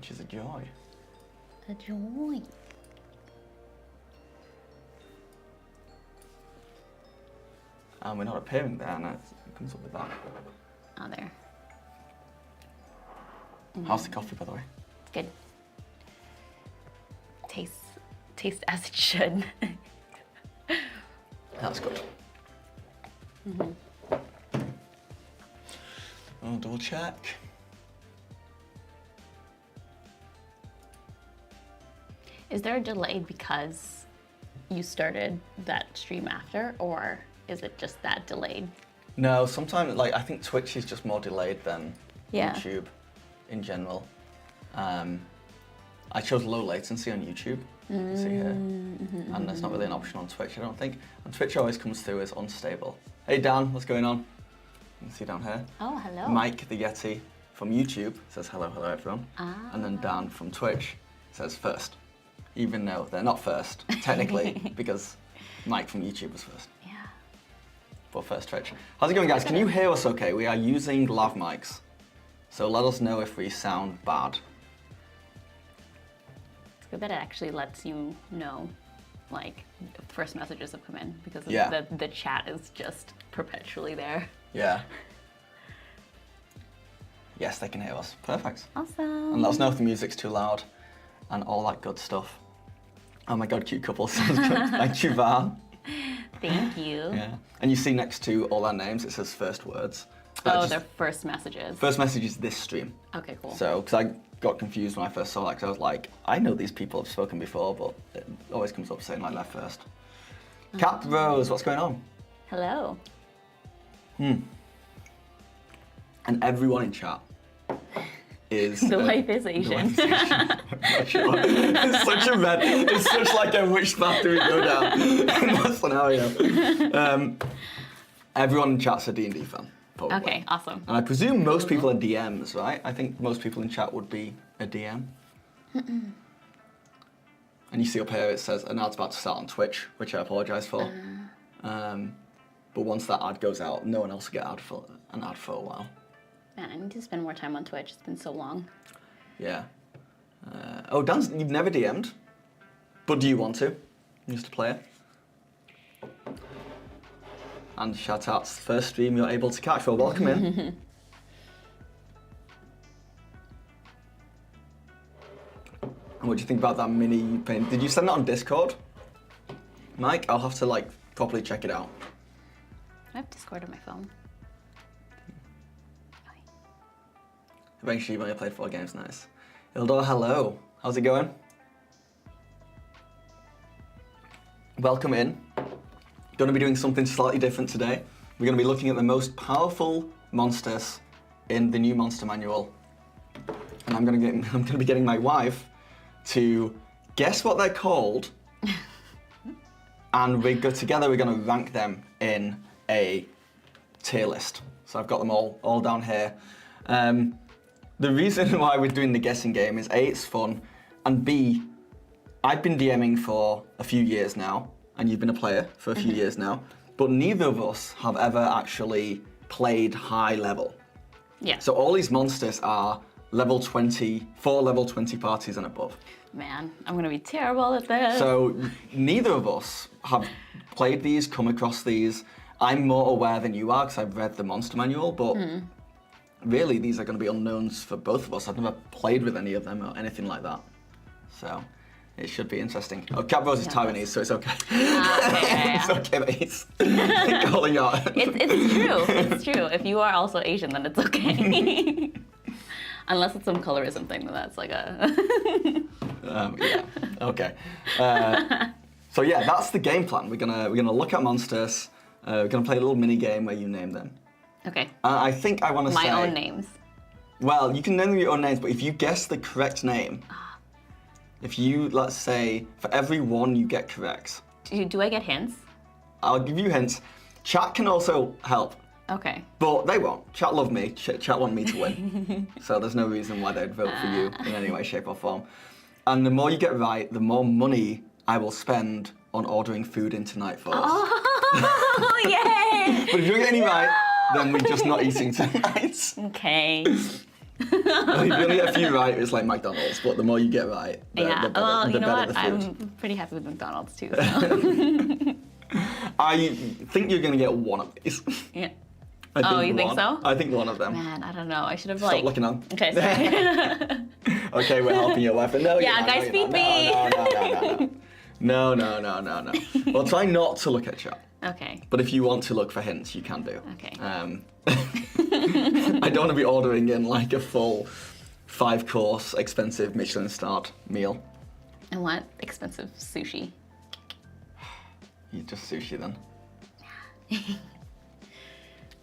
which is a joy. A joy. And we're not appearing there, and it comes up with that. Oh, there. How's the coffee, by the way? It's good. Taste as it should. That's good. I'll double check. Is there a delay because you started that stream after, or is it just that delayed? No, sometimes, like, I think Twitch is just more delayed than Yeah. YouTube in general. I chose low latency on YouTube, you can see here. And there's not really an option on Twitch, I don't think. And Twitch always comes through as unstable. Hey Dan, what's going on? You can see down here. Oh, hello. Mike the Yeti from YouTube says hello, hello everyone. And then Dan from Twitch says first. Even though they're not first, technically, because Mike from YouTube was first. Yeah. But first Twitch. How's it going, guys? Can you hear us okay? We are using lav mics. So let us know if we sound bad. It's good that it actually lets you know, like, first messages have come in, because Yeah. the chat is just perpetually there. Yeah. Yes, they can hear us. Perfect. Awesome. And let us know if the music's too loud and all that good stuff. Oh my god, cute couple. Sounds good. Thank you, Van. Thank you. Yeah. And you see next to all our names, it says first words. Oh, they're first messages. First message is this stream. Okay, cool. So, because I got confused when I first saw that, because I was like, I know these people have spoken before, but it always comes up saying like they're first. Cap Rose, what's going on? Hello. And everyone in chat is... The life is the Asian. life is Asian. I'm not sure. It's such a red, it's such like a which path do we go down in that scenario. Everyone in chat's a D&D fan, probably. Okay, awesome. And I presume most people are DMs, right? I think most people in chat would be a DM. And you see up here it says an ad's about to start on Twitch, which I apologise for. But once that ad goes out, no one else will get an ad for a while. Man, I need to spend more time on Twitch. It's been so long. Yeah. Oh, Dan, you've never DM'd, but do you want to? Just to play it? And shout outs, first stream you're able to catch. Well, welcome in. And what do you think about that mini paint? Did you send that on Discord? Mike, I'll have to like properly check it out. I have Discord on my phone. Eventually, when I played 4 games, nice. Ildor, hello. How's it going? Welcome in. Going to be doing something slightly different today. We're going to be looking at the most powerful monsters in the new Monster Manual. And I'm going to be getting my wife to guess what they're called. And together we're going to rank them in a tier list. So I've got them all down here. The reason why we're doing the guessing game is A, it's fun, and B, I've been DMing for a few years now, and you've been a player for a few years now, but neither of us have ever actually played high level. Yeah. So all these monsters are level 20, 4 level 20 parties and above. Man, I'm gonna be terrible at this. So neither of us have played these, come across these. I'm more aware than you are because I've read the Monster Manual, but really these are going to be unknowns for both of us. I've never played with any of them or anything like that. So it should be interesting. Oh, Cap Rose is Taiwanese, so it's okay. Okay, It's okay that he's calling out. It's true. It's true. If you are also Asian, then it's okay. Unless it's some colorism thing, then that's like a. Yeah. Okay. So yeah, that's the game plan. We're gonna look at monsters. We're gonna play a little mini game where you name them. Okay. I think I want to say My own names. Well, you can name them your own names, but if you guess the correct name, if you, let's say, for every one you get correct, Do I get hints? I'll give you hints. Chat can also help, Okay. but they won't. Chat love me. Chat want me to win. So there's no reason why they'd vote for you in any way, shape or form. And the more you get right, the more money I will spend on ordering food in tonight for us. Oh, yay! But if you don't get any right, then we're just not eating tonight. Okay. If you only get a few right, it's like McDonald's, but the more you get right, the better, Well, the you know better what? the food. I'm pretty happy with McDonald's too. So. I think you're gonna get one of these. Yeah. I think Oh, you think one. so? I think one of them. Man, I don't know. I should have Stop looking on. Okay, sorry. Okay, we're helping your wife. No, Yeah, you're not, guys, no, feed you're me. not. No. Well, try not to look at chat. Okay. But if you want to look for hints, you can do. Okay. I don't want to be ordering in like a full 5-course, expensive Michelin-starred meal. I want expensive sushi. You just sushi then.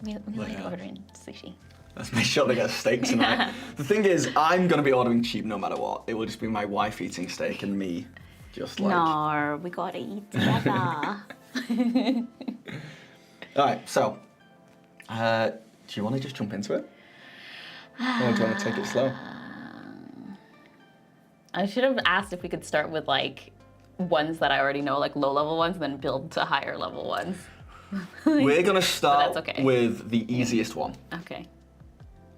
We like Yeah. ordering sushi. Let's make sure they get steak tonight. The thing is, I'm gonna be ordering cheap no matter what. It will just be my wife eating steak and me just like. No, we gotta eat together. All right, so do you want to just jump into it, or do you want to take it slow? I should have asked if we could start with like ones that I already know, like low-level ones, and then build to higher level ones. We're gonna start that's okay. with the easiest one, Okay.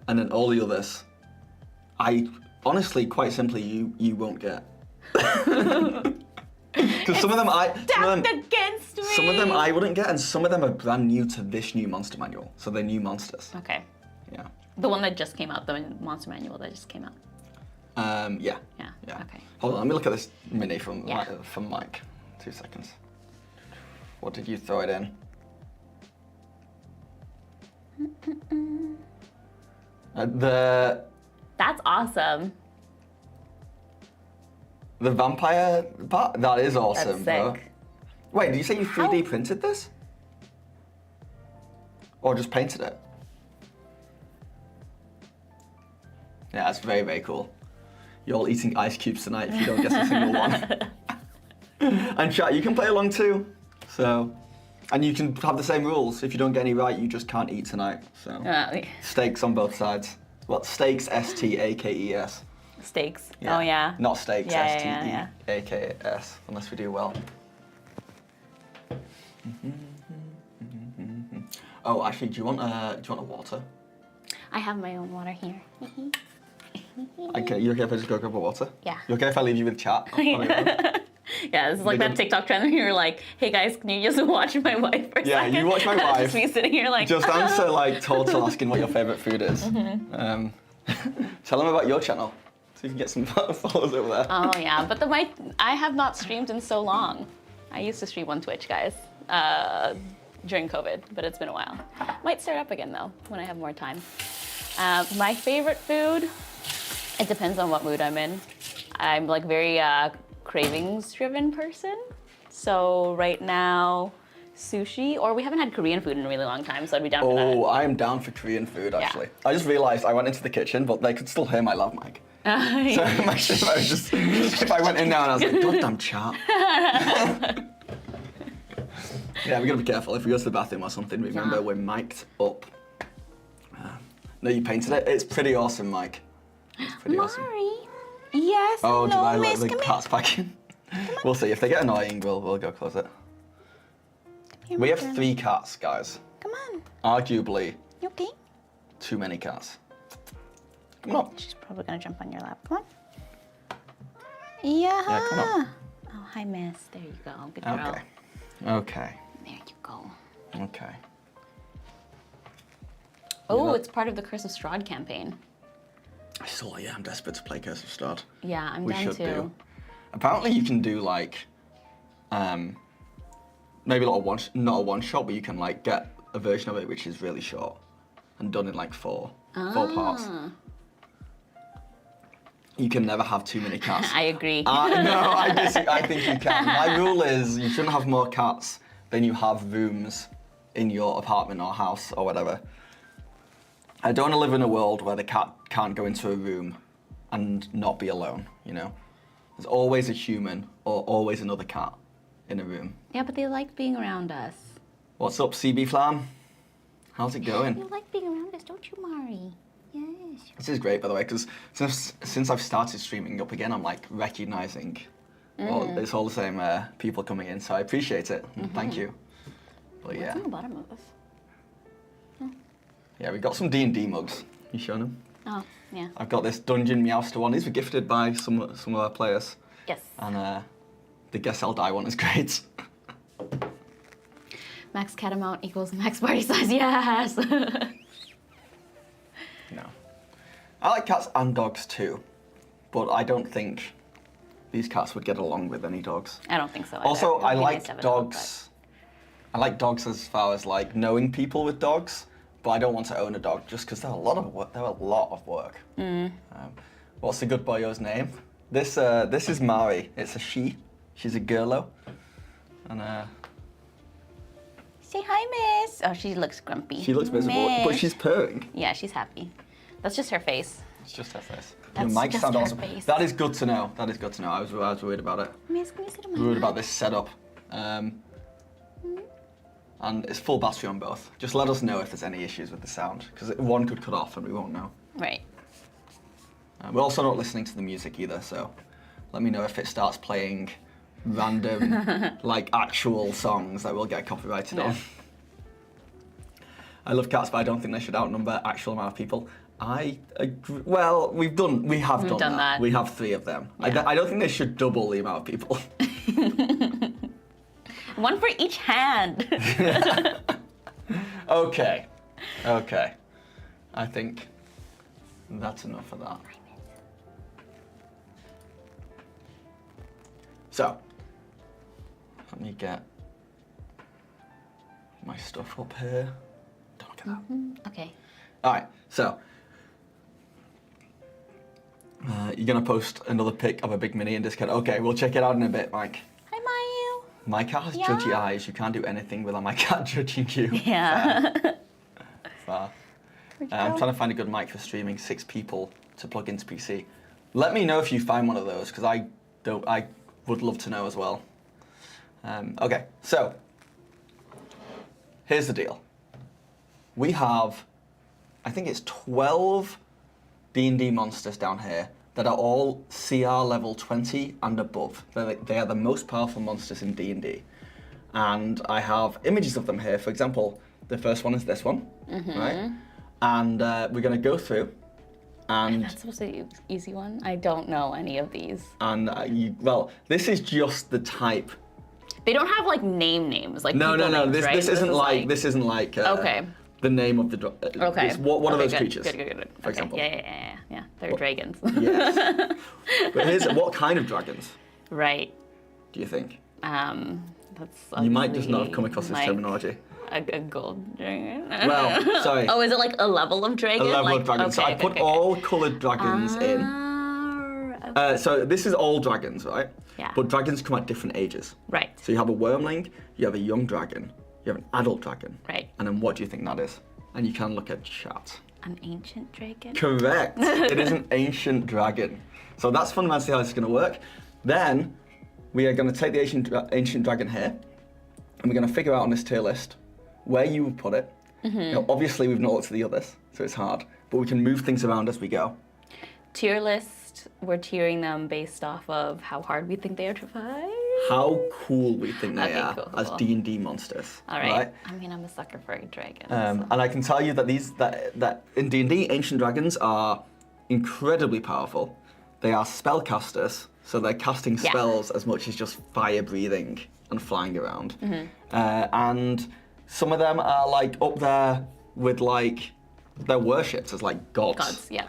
and then all the others. I honestly, quite simply, you won't get. Because some of them Against me. some of them I wouldn't get, and some of them are brand new to this new monster manual, so they're new monsters. Okay. Yeah. The one that just came out, the monster manual that just came out. Yeah. Yeah. Yeah. Okay. Hold on, let me look at this mini from Yeah. from Mike. 2 seconds. What did you throw it in? That's awesome. The vampire part? That is awesome, That's bro. sick. Wait, did you say you How- 3D printed this? Or just painted it? Yeah, that's very, very cool. You're all eating ice cubes tonight if you don't guess a single one. And chat, you can play along too. So, and you can have the same rules. If you don't get any right, you just can't eat tonight. So, stakes on both sides. Well, stakes, S-T-A-K-E-S. Steaks. Oh yeah. Not steaks, Yeah. S-T-E-A-K-S, unless we do well. Oh, actually, do you want a water? I have my own water here. Okay, you okay if I just go grab a water? Yeah. You okay if I leave you with chat? Yeah, this is like that TikTok trend where you're like, hey guys, can you just watch my wife for a Yeah, second? you watch my wife. Just me sitting here like, Just answer like total asking what your favorite food is. Tell them about your channel so you can get some followers over there. Oh yeah, but I have not streamed in so long. I used to stream on Twitch, guys, during COVID, but it's been a while. Might start up again though, when I have more time. My favorite food, it depends on what mood I'm in. I'm like very cravings-driven person. So right now, sushi, or we haven't had Korean food in a really long time, so I'd be down for that. Oh, I am down for Korean food actually. I just realised I went into the kitchen, but they could still hear my lav mic. So imagine if I was just, if I went in now and I was like, goddamn chat. Yeah, we gotta be careful. If we go to the bathroom or something, remember we're mic'd up. No, you painted it? It's pretty awesome, Mike. It's pretty awesome. Yes, Oh, did hello, I let miss, the come cats back in? We'll see. If they get annoying, we'll go close it. here. We have 3 cats, guys. Come on, Arguably, you okay? too many cats. Come on. She's probably gonna jump on your lap. Come on. Yeah. Yeah, come on. Oh, hi, miss. There you go. Good girl. Okay. Okay. There you go. Okay. Oh, know- it's part of the Curse of Strahd campaign. I saw, yeah, I'm desperate to play Curse of Strahd. Yeah, I'm We down should too. do. Apparently you can do like, maybe not a one shot, but you can like get a version of it which is really short and done in like four parts. You can never have too many cats. I agree. No, I think you can. My rule is you shouldn't have more cats than you have rooms in your apartment or house or whatever. I don't want to live in a world where the cat can't go into a room and not be alone, you know? There's always a human or always another cat in a room. Yeah, but they like being around us. What's up, CB Flam? How's it going? You like being around us, don't you, Mari? Yes. This is great, by the way, because since I've started streaming up again, I'm like recognizing it's all the same people coming in, so I appreciate it. Thank you. But yeah, What's on the bottom of this? yeah, we got some D&D mugs. You showing them? Oh, Yeah. I've got this Dungeon Meowster one. These were gifted by some of our players. Yes. And the Guess I'll Die one is great. Max Catamount equals max party size. Yes. No. I like cats and dogs too, but I don't think these cats would get along with any dogs. I don't think so. Either. Also, It would I be nice like to have a dog, dogs. I like dogs as far as like knowing people with dogs, but I don't want to own a dog just because they're a lot of work. They're a lot of work. What's the good boyo's name? This is Mari. It's a she. She's a girlo, and Say hi, miss. Oh, she looks grumpy. she looks miserable, but Miss. she's purring. Yeah, she's happy. That's just her face. It's just her face. That's Your mic just sound her awesome. face. That is good to know. That is good to know. I was worried about it. Miss, can you sit on my Worried lap? about this setup. And it's full battery on both. Just let us know if there's any issues with the sound, because one could cut off and we won't know. Right. We're also not listening to the music either, so let me know if it starts playing random, like actual songs that we'll get copyrighted on. I love cats, but I don't think they should outnumber actual amount of people. I agree. Well, we have done that. We have 3 of them. Yeah. I don't think they should double the amount of people. One for each hand. Okay. I think that's enough of that. So, let me get my stuff up here. Don't look at that. Okay. All right, so you're gonna post another pic of a big mini in Discord. Okay, we'll check it out in a bit, Mike. Hi, Mayu. My cat has Yeah. judgy eyes. You can't do anything without my cat judging you. Yeah. Fair. Where'd you I'm go? trying to find a good mic for streaming 6 people to plug into PC. Let me know if you find one of those, because I would love to know as well. Okay, so here's the deal. We have, I think it's 12 D&D monsters down here that are all CR level 20 and above. They are the most powerful monsters in D&D. And I have images of them here. For example, the first one is this one, right? And we're gonna go through and That's supposed to be an easy one. I don't know any of these. well, this is just the type. They don't have like names, like No. people names, right? This isn't like Okay. the name of the Okay. It's what are Okay, those good, creatures? Good. For example. Yeah. They're dragons. Yes. But here's what kind of dragons Right. do you think? That's You might just not have obviously, come across this like, terminology. A gold dragon. Well, sorry. Oh, is it like a level of A dragon? level of dragons. So I put all coloured dragons in. Okay. So this is all dragons, right? Yeah. But dragons come at different ages. Right. So you have a wormling, you have a young dragon, you have an adult dragon. Right. And then what do you think that is? And you can look at chat. An ancient dragon. Correct. It is an ancient dragon. So that's fundamentally how this is going to work. Then we are going to take the ancient dragon here, and we're going to figure out on this tier list where you would put it. Now, obviously, we've not looked at the others, so it's hard, but we can move things around as we go. Tier list. We're tiering them based off of how hard we think they are to fight. How cool we think they Okay, are cool. as D&D monsters. All right. I mean, I'm a sucker for dragons. And I can tell you that that in D&D, ancient dragons are incredibly powerful. They are spellcasters, so they're casting Yeah. spells as much as just fire breathing and flying around. And some of them are like up there with like they're worshipped as like gods. Gods, yeah.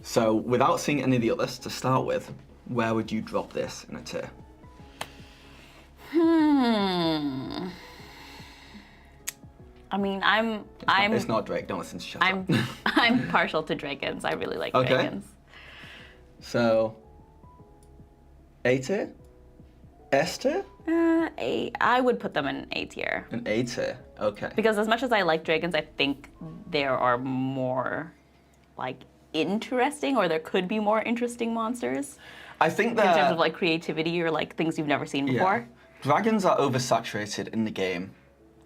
So without seeing any of the others to start with, where would you drop this in a tier? I mean, I'm It's not Drake. Don't listen to shut up. I'm partial to dragons. I really like Okay. dragons. So, A tier? S tier? I would put them in A tier. An A tier. Okay. Because as much as I like dragons, I think there are more like interesting, or there could be more interesting monsters I think in that terms of like creativity or like things you've never seen before. Dragons are oversaturated in the game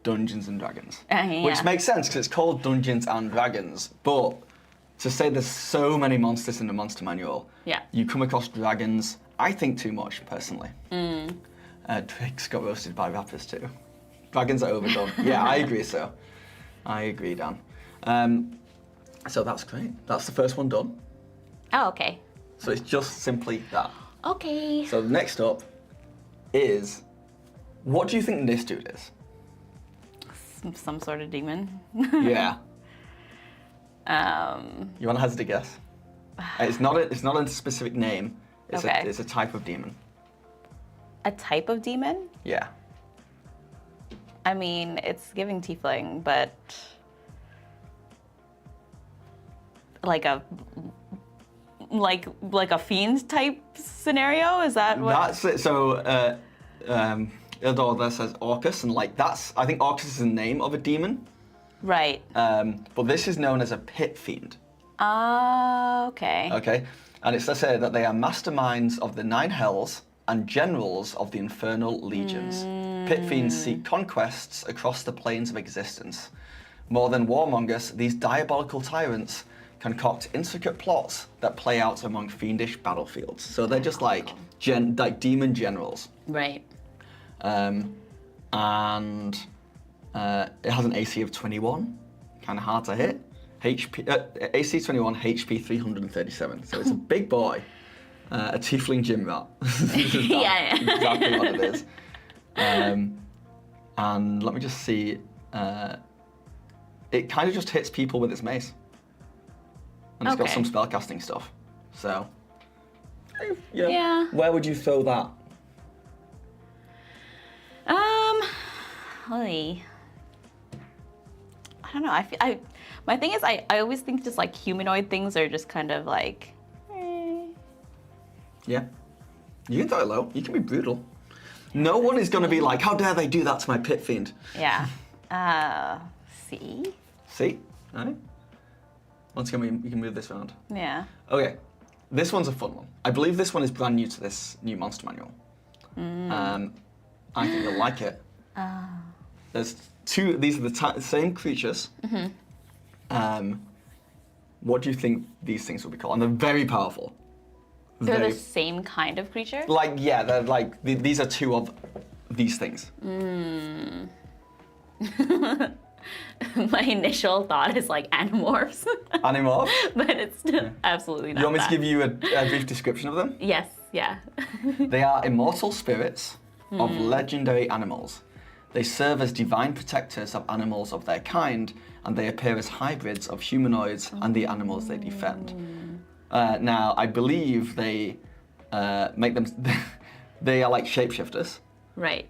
Dungeons and Dragons. Yeah. Which makes sense because it's called Dungeons and Dragons. But to say there's so many monsters in the monster manual, Yeah. you come across dragons, I think too much personally. Drake's got roasted by rappers too. Dragons are overdone. Yeah, I agree so. I agree, Dan. So that's great. That's the first one done. Oh, okay. So it's just simply that. Okay. So next up is, what do you think this dude is? Some sort of demon. Yeah. Um, You want to hazard a guess? It's not a specific name. It's Okay. it's a type of demon. a type of demon? Yeah. I mean, it's giving tiefling, but like a fiend type scenario? Is that what? That's it. So Ildor there says Orcus, and like that's, I think Orcus is the name of a demon. Right. But this is known as a pit fiend. Okay. Okay, and it's to say that they are masterminds of the nine hells and generals of the infernal legions. Pit fiends seek conquests across the planes of existence. More than warmongers, these diabolical tyrants concoct intricate plots that play out among fiendish battlefields. So they're just like demon generals. Right. And it has an AC of 21, kind of hard to hit. AC 21, HP 337. So it's a big boy, a tiefling gym rat. Yeah. Exactly what it is. And let me just see. It kind of just hits people with its mace, and it's got Okay. some spellcasting stuff. So, yeah. Yeah. Where would you throw that? Oy. I don't know. My thing is, I always think just like humanoid things are just kind of like, Yeah. You can throw it low. You can be brutal. No one is going to be like, how dare they do that to my pit fiend? yeah. See? See? All right. Once again, we can move this around. Yeah. Okay. This one's a fun one. I believe this one is brand new to this new monster manual. I think you'll like it. There's two, these are the same creatures. What do you think these things will be called? And they're very powerful. They're Very- the same kind of creature? Like, yeah, they're like, these are two of these things. My initial thought is like animorphs, Animorph? but it's absolutely not You want me to that. give you a brief description of them? Yes, yeah. They are immortal spirits of legendary animals. They serve as divine protectors of animals of their kind, and they appear as hybrids of humanoids and the animals they defend. Now, I believe they make them. They are like shapeshifters. Right.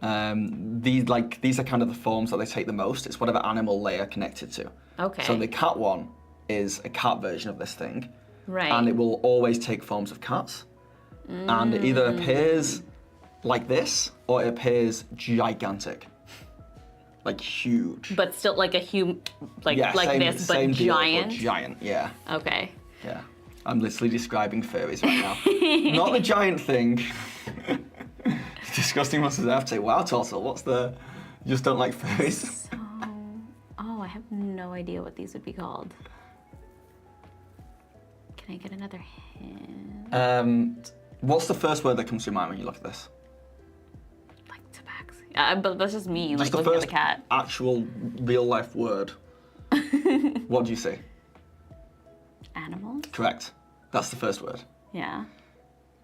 These are kind of the forms that they take the most. It's whatever animal they are connected to. Okay. So the cat one is a cat version of this thing, Right. and it will always take forms of cats. And it either appears like this or it appears gigantic, like huge. But still like a Yeah, like same- this, but same deal, giant. giant, yeah, Okay. yeah. I'm literally describing furries right now. Not the giant thing. Disgusting monsters. I have to say, wow, Torsel, what's the? You just don't like furries? Oh, I have no idea what these would be called. Can I get another hint? What's the first word that comes to your mind when you look at this? Like tabaxi. But that's just me, Just like the looking at first the cat. actual real life word. What do you say? Animals? Correct. That's the first word. Yeah.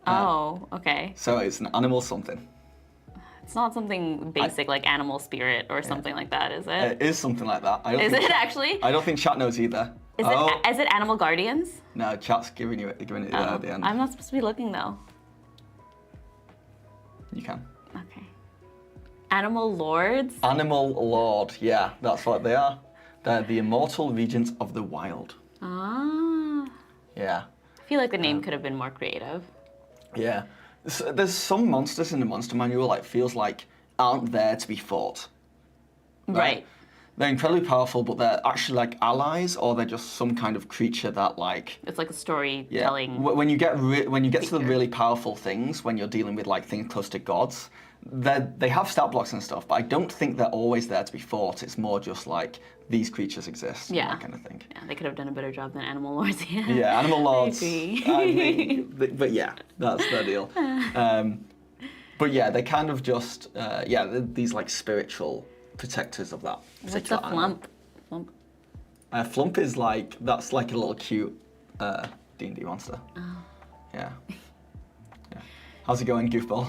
Oh, okay. So it's an animal something. It's not something basic like animal spirit or something like that, is it? It is something like that. I don't Is think it chat- actually? I don't think chat knows either. Is it Animal Guardians? No, chat's giving it there at the end. I'm not supposed to be looking though. You can. Okay. Animal Lords? Animal Lord, yeah, that's what they are. They're the immortal regents of the wild. Ah. Yeah, I feel like the name could have been more creative. yeah. There's some monsters in the monster manual like feels like aren't there to be fought. Right. They're incredibly powerful, but they're actually like allies, or they're just some kind of creature that like. It's like a Yeah. storytelling. When you get to the figure. really powerful things, when you're dealing with like things close to gods, they have stat blocks and stuff, but I don't think they're always there to be fought. It's more just like these creatures exist, Yeah. that kind of thing. Yeah, they could have done a better job than Animal Lords. Yeah. Yeah, animal lords. agree. I mean, but yeah, that's the deal. But yeah, they kind of just they're these like spiritual protectors of that What's particular a animal. flump? Flump. Flump is like, that's like a little cute D&D monster. Oh. Yeah. Yeah. How's it going, Goofball?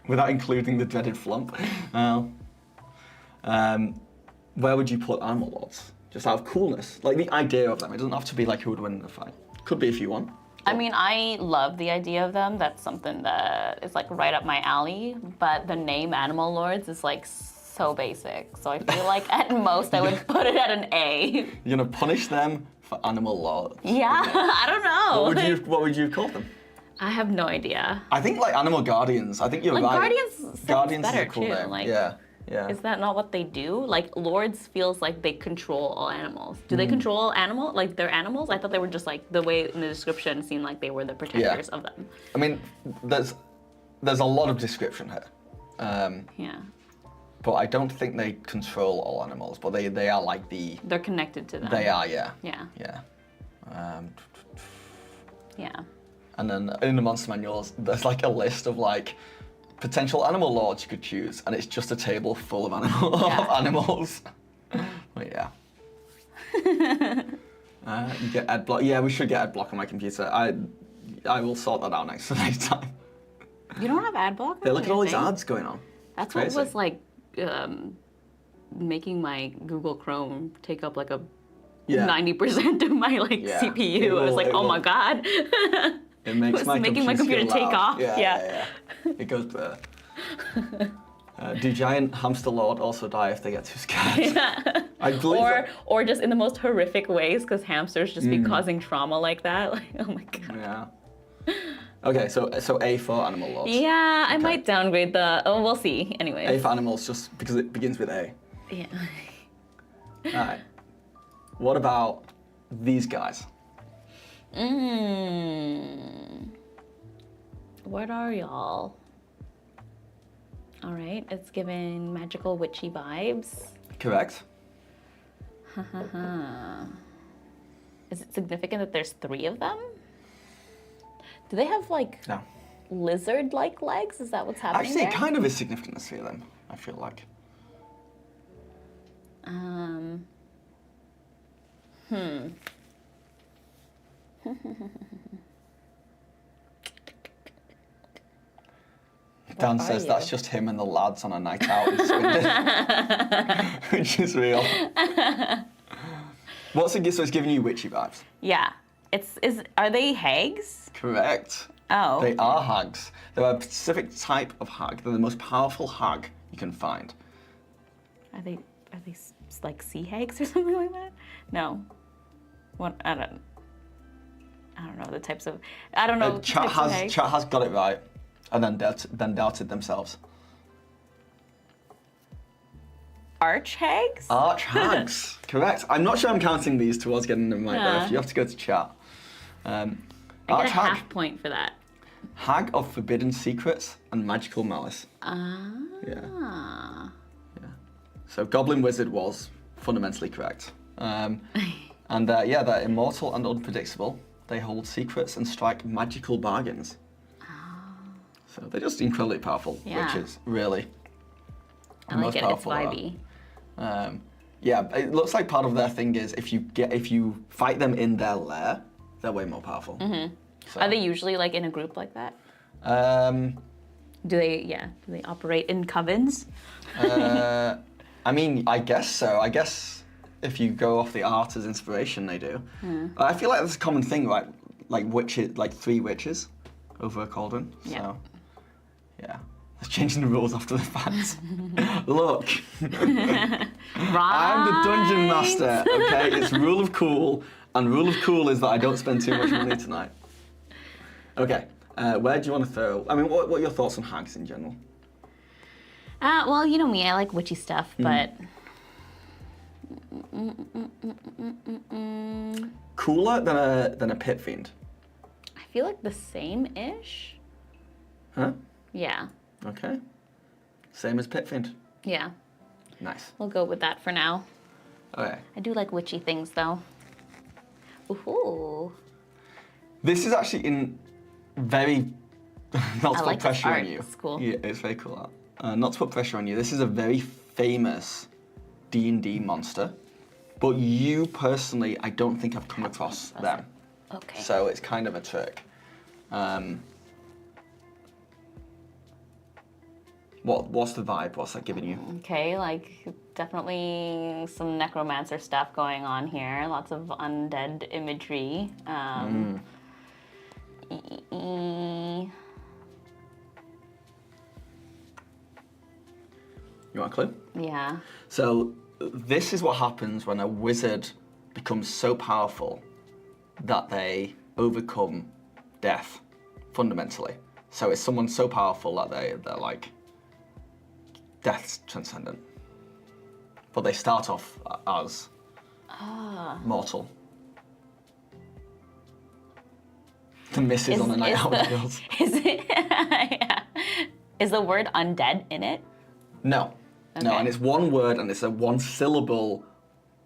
Without including the dreaded Flump. Where would you put Animal Lords? Just out of coolness. Like the idea of them. It doesn't have to be like who would win in the fight. Could be if you want. I mean, I love the idea of them. That's something that is like right up my alley. But the name Animal Lords is like so basic. So I feel like at most I would put it at an A. You're gonna punish them for Animal Lords. Yeah, I don't know. What would you call them? I have no idea. I think like Animal Guardians. I think you're Like right. Guardians Guardians sounds better is a cool too. name. Like, Yeah. Yeah. is that not what they do? Like Lords feels like they control all animals. Do they control all animal? Like they're animals? I thought they were just like the way in the description seemed like they were the protectors of them. I mean, there's a lot of description here. Yeah. But I don't think they control all animals, but they are like They're connected to them. they are, yeah. Yeah. Yeah. Yeah. And then in the monster manuals, there's like a list of like potential animal lords you could choose, and it's just a table full of Yeah. of animals. But yeah. You get ad block. Yeah, we should get ad block on my computer. I will sort that out next time. You don't have ad block? Hey, look on at all your these thing? ads going on. That's Crazy. what was like making my Google Chrome take up like a Yeah. 90% of my like Yeah. CPU. It I was will- like, it oh my will. god. It makes was my making my computer go take loud. off. Yeah, Yeah. yeah. It goes there. Do giant hamster lord also die if they get too scared? I believe or just in the most horrific ways, because hamsters just be causing trauma like that. Like, oh my god. Yeah. Okay, so A for animal lords. Yeah, I might downgrade the. Oh, we'll see. Anyways. A for animals just because it begins with A. Yeah. Alright. What about these guys? What are y'all? All right, it's giving magical witchy vibes. Correct. Is it significant that there's 3 of them? Do they have like No. lizard-like legs? Is that what's happening Actually, there? it kind of is significant to see them, I feel like. Dan are says you? that's just him and the lads on a night out in Swindon, which is real. What's it? So it's giving you witchy vibes. Yeah. Are they hags? Correct. Oh. They are hags. They're a specific type of hag. They're the most powerful hag you can find. Are they like sea hags or something like that? No. What? I don't know the types of. I don't know. Chat types of hags. has got it right, and then doubted themselves. Arch hags? Arch hags. Correct. I'm not sure I'm counting these towards getting them right Yeah. though. You have to go to chat. I get Arch a hag. half point for that. Hag of forbidden secrets and magical malice. Ah. Yeah. So Goblin Wizard was fundamentally correct. And yeah, they're immortal and unpredictable. They hold secrets and strike magical bargains. So they're just incredibly powerful, Yeah. which is really I the like most it. It's powerful there are. vibey. Yeah, it looks like part of their thing is if you fight them in their lair, they're way more powerful. So, Are they usually like in a group like that? Do they operate in covens? I mean, I guess so. I guess if you go off the art as inspiration, they do. I feel like that's a common thing, right? Like witches, like 3 witches over a cauldron. Yeah. So, yeah. Let's changing the rules after the fact. Look, I'm the dungeon master. Okay, it's rule of cool, and rule of cool is that I don't spend too much money tonight. Okay, where do you want to throw? I mean, what are your thoughts on hags in general? Well, you know me, I like witchy stuff, but Cooler than a pit fiend. I feel like the same-ish. Huh? Yeah. Okay. Same as pit fiend. Yeah. Nice. We'll go with that for now. Okay. I do like witchy things, though. Ooh. This is actually in very not to I like put this pressure art. on you. It's cool. Yeah, it's very cool art. Not to put pressure on you. This is a very famous D&D monster. But you personally, I don't think I've come across them. Okay. So it's kind of a trick. What's the vibe? What's that giving you? Okay, like definitely some necromancer stuff going on here. Lots of undead imagery. You want a clue? Yeah. So this is what happens when a wizard becomes so powerful that they overcome death, fundamentally. So it's someone so powerful that they're like death's transcendent. But they start off as mortal. The misses on a night out with girls. Is it? Yeah. Is the word undead in it? No. No, Okay. and it's one word and it's a one-syllable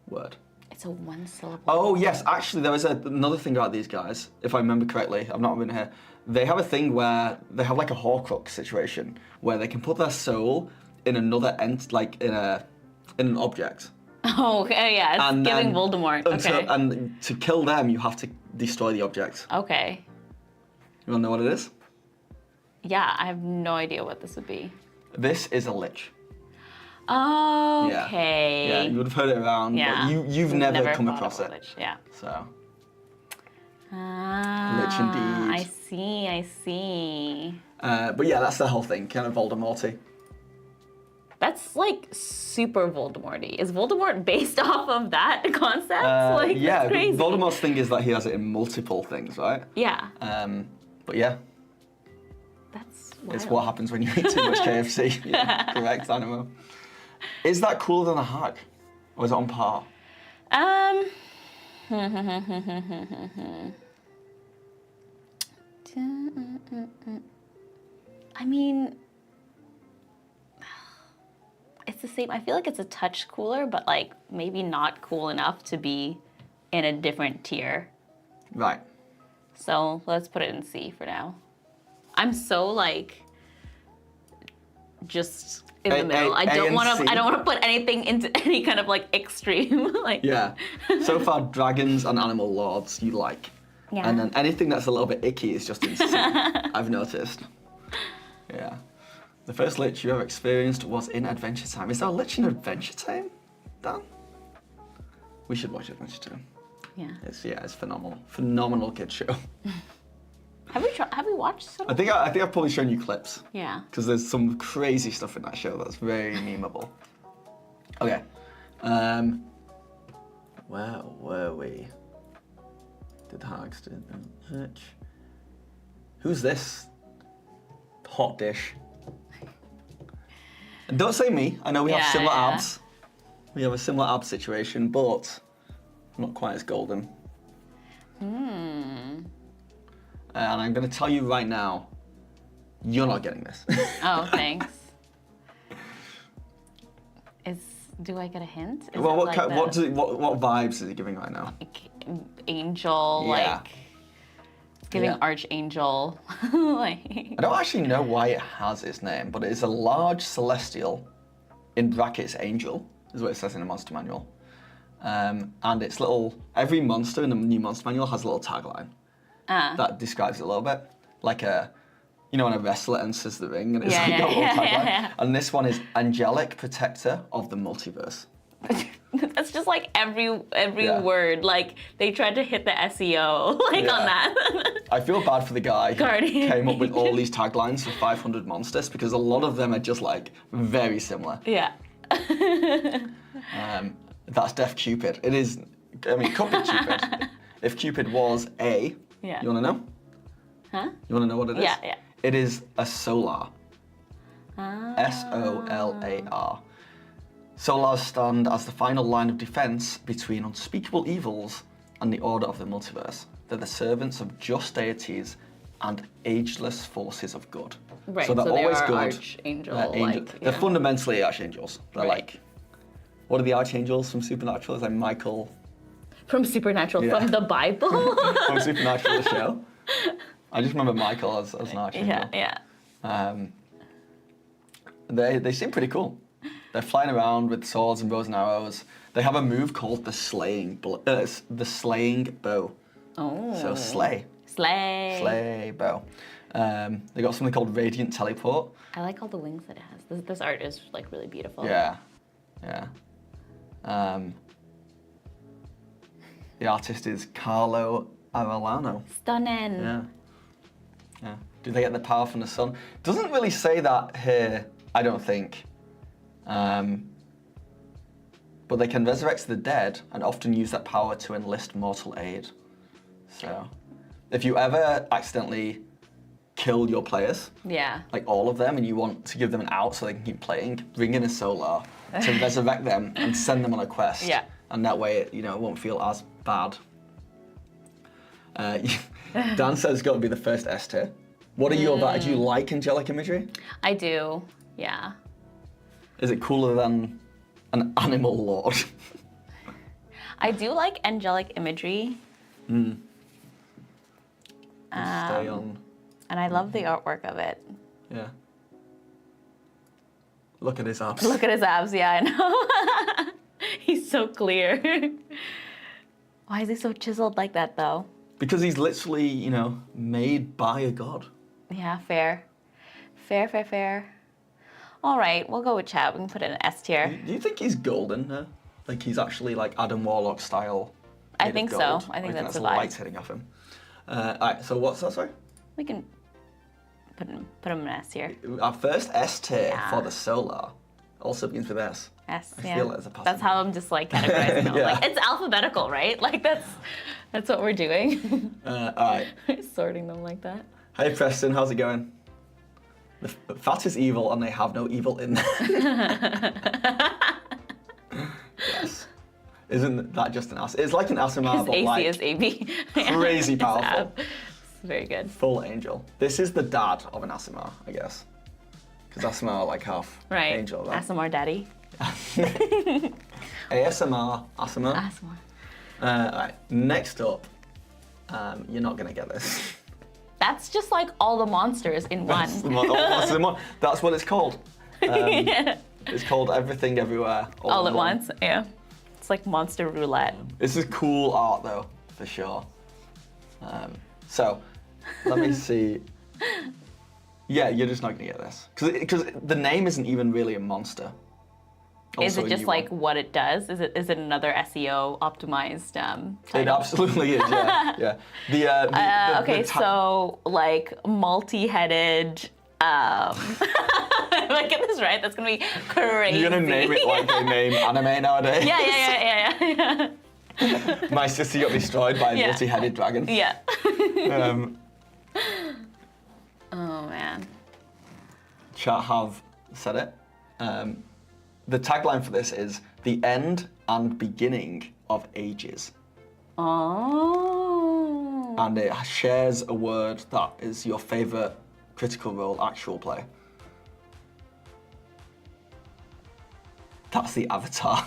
word. It's a one syllable. Oh, yes, actually, there was another thing about these guys, if I remember correctly. I've not been here. They have a thing where they have like a Horcrux situation where they can put their soul in another in an object. Oh, okay, yeah. It's And giving then Voldemort. Okay. And to kill them, you have to destroy the object. Okay. You want to know what it is? Yeah, I have no idea what this would be. This is a lich. Okay. Yeah, you would have heard it around, Yeah. but you've never come thought across of it. Lich. Yeah. So, Ah, indeed. I see. but yeah, that's the whole thing, kind of Voldemorty. That's like super Voldemorty. Is Voldemort based off of that concept? Yeah, that's crazy. Voldemort's thing is that he has it in multiple things, right? Yeah. But yeah, That's it's wild. what happens when you eat too much KFC. Yeah, correct, Animo. Is that cooler than a hag? Or is it on par? I mean, it's the same. I feel like it's a touch cooler, but like maybe not cool enough to be in a different tier. Right. So let's put it in C for now. I'm so like just in the middle. I don't and want C. to. I don't want to put anything into any kind of like extreme. Like Yeah. So far, dragons and animal lords you like. Yeah. And then anything that's a little bit icky is just in C, I've noticed. Yeah. The first lich you ever experienced was in Adventure Time. Is there a lich in Adventure Time, Dan? We should watch Adventure Time. Yeah. It's phenomenal. Phenomenal kid show. Have we watched some? I think I've probably shown you clips. Yeah. Because there's some crazy stuff in that show that's very memeable. Okay. Where were we? Did hags do search? Who's this hot dish? And don't say me. I know we have Yeah, similar yeah. abs. We have a similar ab situation, but not quite as golden. And I'm going to tell you right now, you're not getting this. Oh, thanks. Do I get a hint? Is Well, it like what vibes is he giving right now? angel, Yeah. like it's giving Yeah. archangel, like I don't actually know why it has its name, but it is a large celestial, in brackets angel, is what it says in the monster manual. And it's every monster in the new monster manual has a little tagline that describes it a little bit. Like when a wrestler enters the ring and it's Yeah, like yeah, a little yeah, tagline. yeah. And this one is angelic protector of the multiverse. that's just like every Yeah. word. Like they tried to hit the SEO on Yeah. that. I feel bad for the guy who Guardian. came up with all these taglines for 500 monsters because a lot of them are just like very similar. Yeah. That's Deaf Cupid. It is, I mean, it could be Cupid. If Cupid was a, Yeah. you want to know? Huh? You want to know what it is? Yeah, yeah. It is a solar. Ah. Solar. Solars stand as the final line of defense between unspeakable evils and the order of the multiverse. They're the servants of just deities and ageless forces of good. Right, So they're so they always are good. archangel, They're like, They're yeah. fundamentally archangels. They're Right. like, what are the archangels from Supernatural? It's like Michael From Supernatural, Yeah. from the Bible. from Supernatural the show. I just remember Michael as an archangel. yeah. They seem pretty cool. They're flying around with swords and bows and arrows. They have a move called the slaying bow. Oh. So slay. Slay. Bow. They got something called Radiant Teleport. I like all the wings that it has. This art is like really beautiful. Yeah. The artist is Carlo Arellano. Stunning. Yeah. Do they get the power from the sun? Doesn't really say that here, I don't think. But they can resurrect the dead and often use that power to enlist mortal aid. So, if you ever accidentally kill your players, like all of them, and you want to give them an out so they can keep playing, bring in a Solar to resurrect them and send them on a quest. Yeah. And that way, it won't feel as bad. Dan says it's got to be the first S tier. What are your Do you like angelic imagery? I do, yeah. Is it cooler than an animal lord? I do like angelic imagery. Stay on. And I love the artwork of it. Yeah. Look at his abs. Look at his abs, yeah, I know. He's so clear. Why is he so chiseled like that, though? Because he's literally, made by a god. Yeah, fair. Fair. All right, we'll go with chat. We can put it in S tier. Do you think he's golden now? Like he's actually like Adam Warlock style? I think so. Gold? I think that's the the vibe. light hitting off him. All right, so what's that, sorry? We can put him in S tier. Our first S tier Yeah. for the Solar also begins with S. S, I yeah. feel it as a That's how I'm just like categorizing them. Yeah. Like it's alphabetical, right? Like that's what we're doing. All right. Sorting them like that. Hey Preston, how's it going? The fat is evil and they have no evil in them. Yes. Isn't that just an It's like an Asimar, His but AC like is AB. crazy His powerful. ab. It's very good. Full angel. This is the dad of an Asimar, I guess. Because Asimar are like half Right. angel, right? ASMR daddy. ASMR, Asimar. ASMR. Alright, next up, you're not gonna get this. That's just like all the monsters in one. That's what it's called. Yeah. It's called Everything Everywhere All in at One. once, yeah. It's like monster roulette. This is cool art though, for sure. So, let me see. Yeah, you're just not gonna get this. Because the name isn't even really a monster. Is Also it just you like want- what it does? Is it another SEO optimized It title? absolutely is, yeah. Okay, so like multi-headed. If I get this right, that's gonna be crazy. You're gonna name it like they name anime nowadays. Yeah. My sister got destroyed by a Yeah. multi-headed dragon. Yeah. Um, Oh man. Chat have said it. The tagline for this is the end and beginning of ages. Oh. And it shares a word that is your favorite Critical Role actual play. That's the Avatar.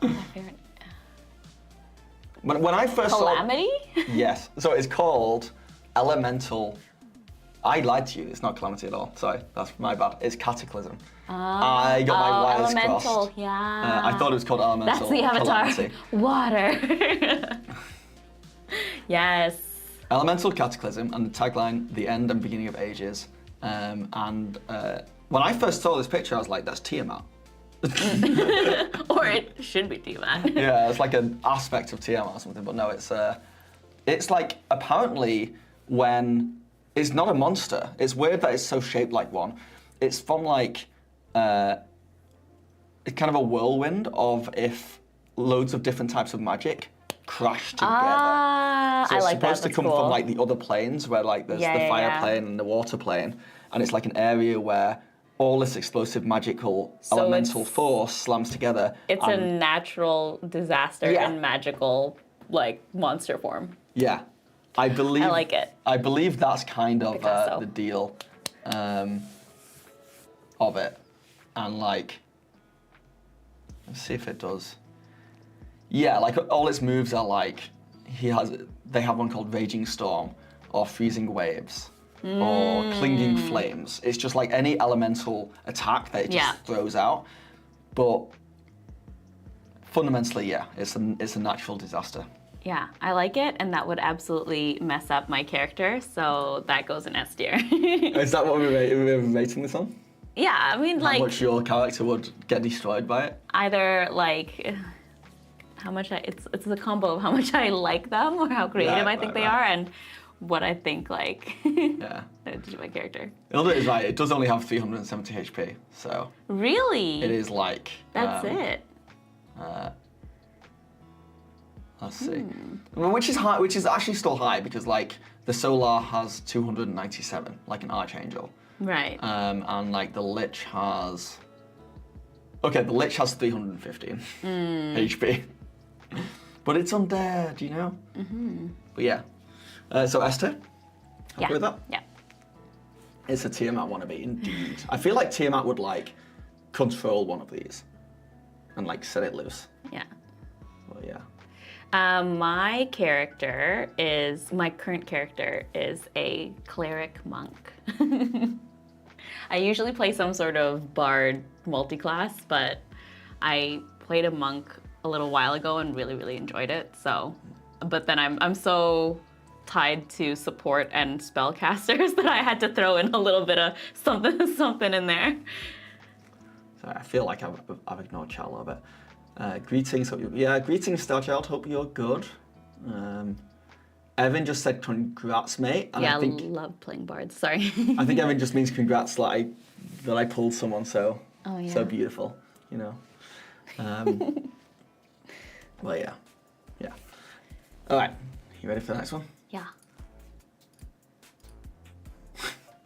My favorite. When I first Calamity? saw yes, so it's called Elemental. I lied to you. It's not Calamity at all. Sorry, that's my bad. It's Cataclysm. I got my wires Elemental, crossed. yeah. I thought it was called Elemental. That's the Avatar. Calamity. Water. Yes. Elemental Cataclysm, and the tagline, the end and beginning of ages. When I first saw this picture, I was like, that's Tiamat. Or it should be Tiamat. Yeah, it's like an aspect of Tiamat or something, but no, it's like apparently when it's not a monster. It's weird that it's so shaped like one. It's from like it's kind of a whirlwind of if loads of different types of magic crash together. So I it's like that. supposed to That's come cool. from like the other planes where like there's Yeah, the yeah, fire yeah. plane and the water plane, and it's like an area where all this explosive magical So elemental it's- force slams together. It's a and- natural disaster Yeah. in magical like monster form. Yeah, I believe. I like it. I believe that's kind of Picasso. the deal of it, and like, let's see if it does. Yeah, like all its moves are like they have one called Raging Storm, or Freezing Waves, or Clinging Flames. It's just like any elemental attack that it just Yeah. throws out. but fundamentally, yeah, it's a natural disaster. Yeah, I like it, and that would absolutely mess up my character, so that goes in S tier. Is that what we're rating this on? Yeah, I mean, How like, much your character would get destroyed by it? either like how much it's a combo of how much I like them or how creative I think they are, and what I think like Yeah. to my character. Ilda is right. It does only have 370 HP, so Really? it is like. That's it. Let's see. Well, which is high. Which is actually still high because like the Solar has 297, like an Archangel. Right. And like the Lich has. Okay, the Lich has 315 HP. But it's undead, you know? But yeah. So Esther? Happy Yeah. with that? Yeah. It's a Tiamat wannabe, indeed. I feel like Tiamat would like control one of these and like set it loose. Yeah. Well, yeah. My current character is a cleric monk. I usually play some sort of bard multi-class, but I played a monk a little while ago and really, really enjoyed it. So, but then I'm so tied to support and spellcasters that I had to throw in a little bit of something in there. So I feel like I've ignored chat a little bit. Greetings, greetings, Starchild. Hope you're good. Evan just said congrats, mate. And Yeah, I think love playing bards. Sorry. I think Evan just means congrats that I pulled someone so Oh, yeah. so beautiful, you know. Well, yeah. All right, you ready for the next one? Yeah.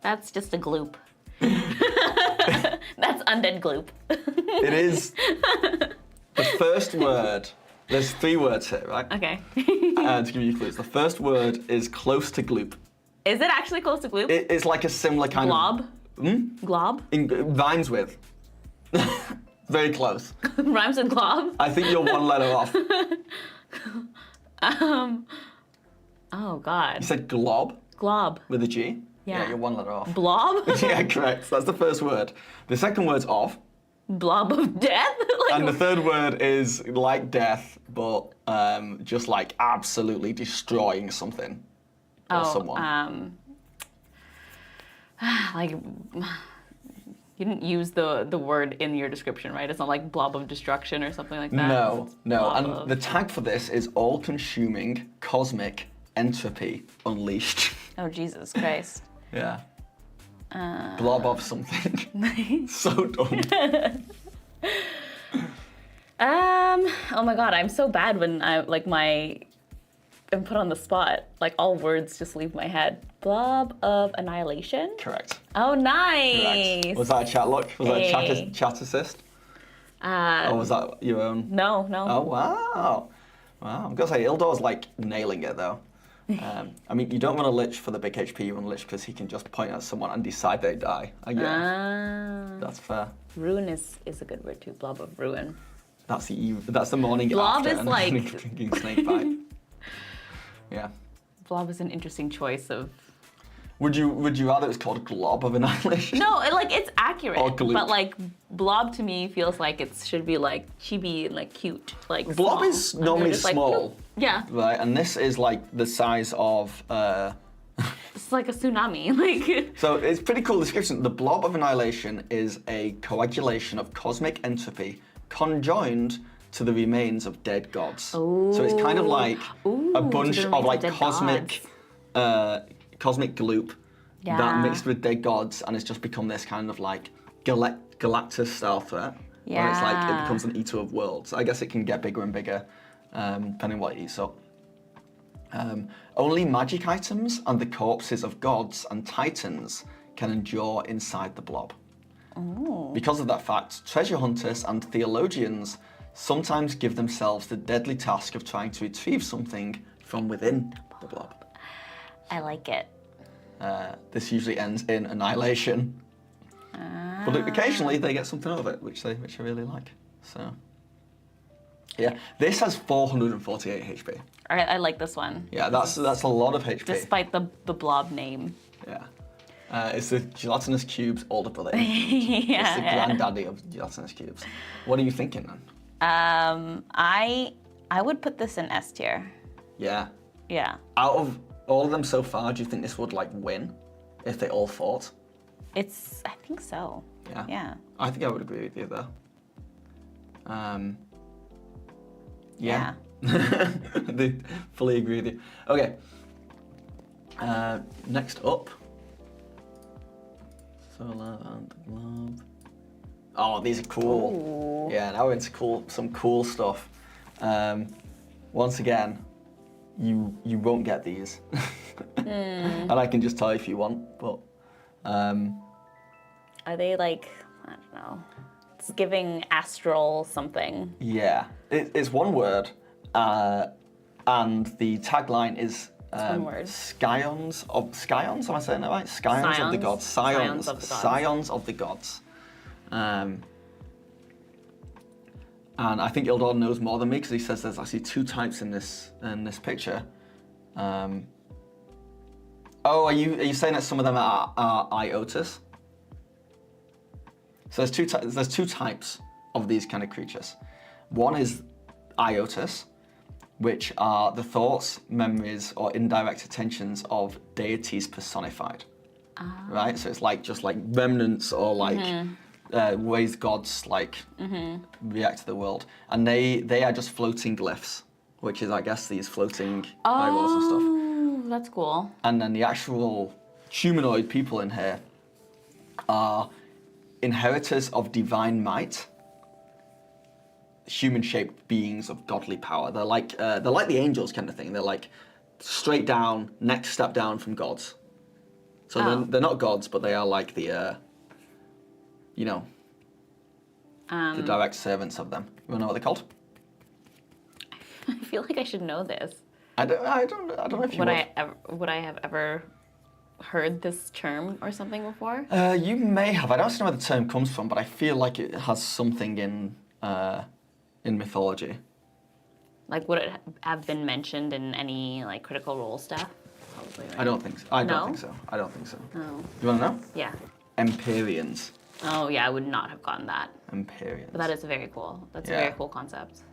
That's just a gloop. That's undead gloop. It is the first word. There's 3 words here, right? Okay. To give you clues, the first word is close to gloop. Is it actually close to gloop? It's like a similar kind Glob? of Glob? rhymes with. Very close. Rhymes with glob? I think you're 1 letter off. Oh, God. You said glob Glob. with a G. Yeah. You're 1 letter off. Blob? Yeah, correct. That's the first word. The second word's off. Blob of death? Like, And the third word is like death, but just like absolutely destroying something or someone. like, you didn't use the word in your description, right? It's not like blob of destruction or something like that. No. Blob And of- the tag for this is all-consuming cosmic entropy unleashed. Oh, Jesus Christ. Yeah. Blob of something. So dumb. Oh my God, I'm so bad when I'm put on the spot. Like all words just leave my head. Blob of annihilation? Correct. Oh, nice. Correct. Was that a chat look? Was that Hey. a chat assist? Or was that your own? No. Oh, wow. Wow. I'm going to say, Ildor's like nailing it though. I mean, you don't want to lich for the big HP, you want to lich because he can just point at someone and decide they die. I guess. That's fair. Ruin is a good word too. Blob of ruin. That's the morning Blob after is and like- drinking snake bite. Yeah. Blob is an interesting choice of. Would you rather it was called Glob of Annihilation? No, it's accurate. Or gloop. But like blob to me feels like it should be like chibi and like cute. Like Blob small. is And they're normally just like, small. bloop. Yeah. Right, and this is like the size of. It's like a tsunami. Like So it's pretty cool description. The Blob of Annihilation is a coagulation of cosmic entropy conjoined to the remains of dead gods. So it's kind of like Ooh, a bunch to the of remains like of dead cosmic gloop Yeah. that mixed with dead gods, and it's just become this kind of like Galactus style threat. Where it's like it Yeah. becomes an eater of worlds. I guess it can get bigger and bigger depending on what it eats up. Only magic items and the corpses of gods and titans can endure inside the blob. Because of that fact, treasure hunters and theologians sometimes give themselves the deadly task of trying to retrieve something from within the blob. I like it. This usually ends in annihilation. But occasionally they get something out of it, which I really like. So, yeah, this has 448 HP. I like this one. Yeah, that's a lot of HP. Despite the blob name. Yeah. It's the gelatinous cubes older brother. It's the granddaddy of gelatinous cubes. What are you thinking then? I would put this in S tier. Yeah. Yeah. Out of all of them so far, do you think this would like win if they all fought? I think so. Yeah. Yeah. I think I would agree with you there. Yeah. They fully agree with you. Okay. Next up. Solar and the globe. Oh, these are cool. Ooh. Yeah, now we're into some cool stuff. Once again, you won't get these. And I can just tell you if you want, but Are they like, I don't know, it's giving astral something. yeah, it's one word, and the tagline is one word. Scions, am I saying that right? Scions of the gods. Scions of the gods. Scions of the gods. And I think Ildor knows more than me because he says there's actually two types in this picture. Oh, are you saying that some of them are Iotas? So there's two types of these kind of creatures. One is Iotas, which are the thoughts, memories, or indirect attentions of deities personified. Right? So it's like just like remnants or like ways gods like react to the world. And they are just floating glyphs, which is I guess these floating eyeballs and stuff. Oh, that's cool. And then the actual humanoid people in here are inheritors of divine might, human-shaped beings of godly power. They're like the angels kind of thing. They're like straight down, next step down from gods. So they're not gods, but they are like the, the direct servants of them. You wanna know what they're called? I feel like I should know this. I don't know if you Would I have ever heard this term or something before? You may have. I don't know where the term comes from, but I feel like it has something in mythology. Like, would it have been mentioned in any like Critical Role stuff? Probably, right? I don't think so. I No? don't think so. I don't think so. Oh. You want to know? Yeah. Empyreans. Oh yeah, I would not have gotten that. Empyreans. But that is very cool. That's a Yeah. very cool concept.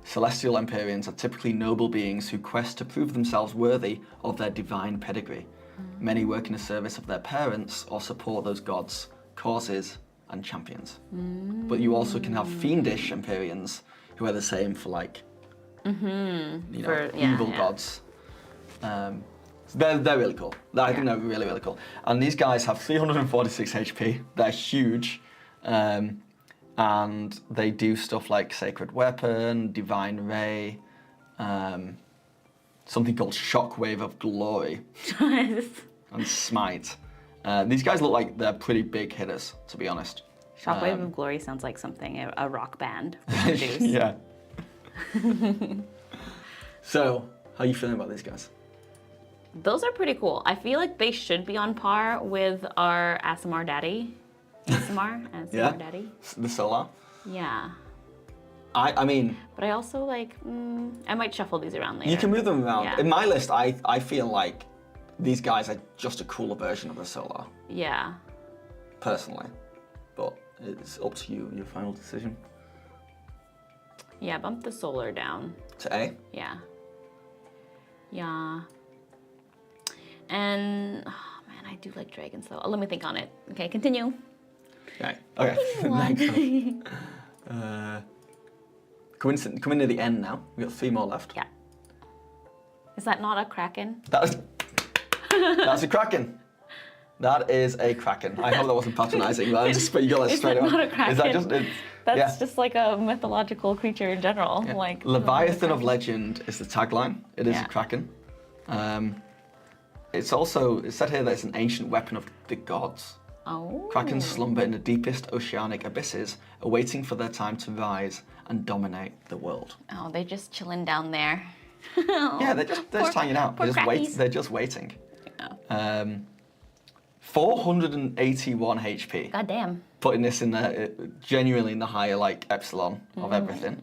Celestial Empyreans are typically noble beings who quest to prove themselves worthy of their divine pedigree. Many work in the service of their parents or support those gods, causes, and champions. But you also can have fiendish Empyreans who are the same for like, evil gods. So they're really cool. I think they're really, really cool. And these guys have 346 HP. They're huge. And they do stuff like Sacred Weapon, Divine Ray, something called Shockwave of Glory, and Smite. These guys look like they're pretty big hitters, to be honest. Shockwave of Glory sounds like something a rock band would produce. Yeah. So, how are you feeling about these guys? Those are pretty cool. I feel like they should be on par with our ASMR Daddy. ASMR Daddy. The Solar? Yeah. I mean... But I also like, I might shuffle these around later. You can move them around. Yeah. In my list, I feel like these guys are just a cooler version of the Solar, Yeah. personally. But it's up to you, your final decision. Yeah, bump the Solar down. To A? Yeah. Yeah. And, oh man, I do like dragons though. Oh, let me think on it. Okay, continue. Okay. Next up. Coming near the end now. We've got 3 more left. Yeah. Is that not a kraken? That's a kraken. That is a kraken. I hope that wasn't patronising, but you got that straight away. Not a kraken. Is that just? That's just like a mythological creature in general. Yeah. Like Leviathan of Legend is the tagline. It is a kraken. It's said here that it's an ancient weapon of the gods. Oh. Krakens slumber in the deepest oceanic abysses, awaiting for their time to rise and dominate the world. Oh, they're just chilling down there. Yeah, they're just hanging out. Poor crackies. They're just waiting. Yeah. 481 HP. God damn. Putting this in genuinely in the higher like epsilon of everything.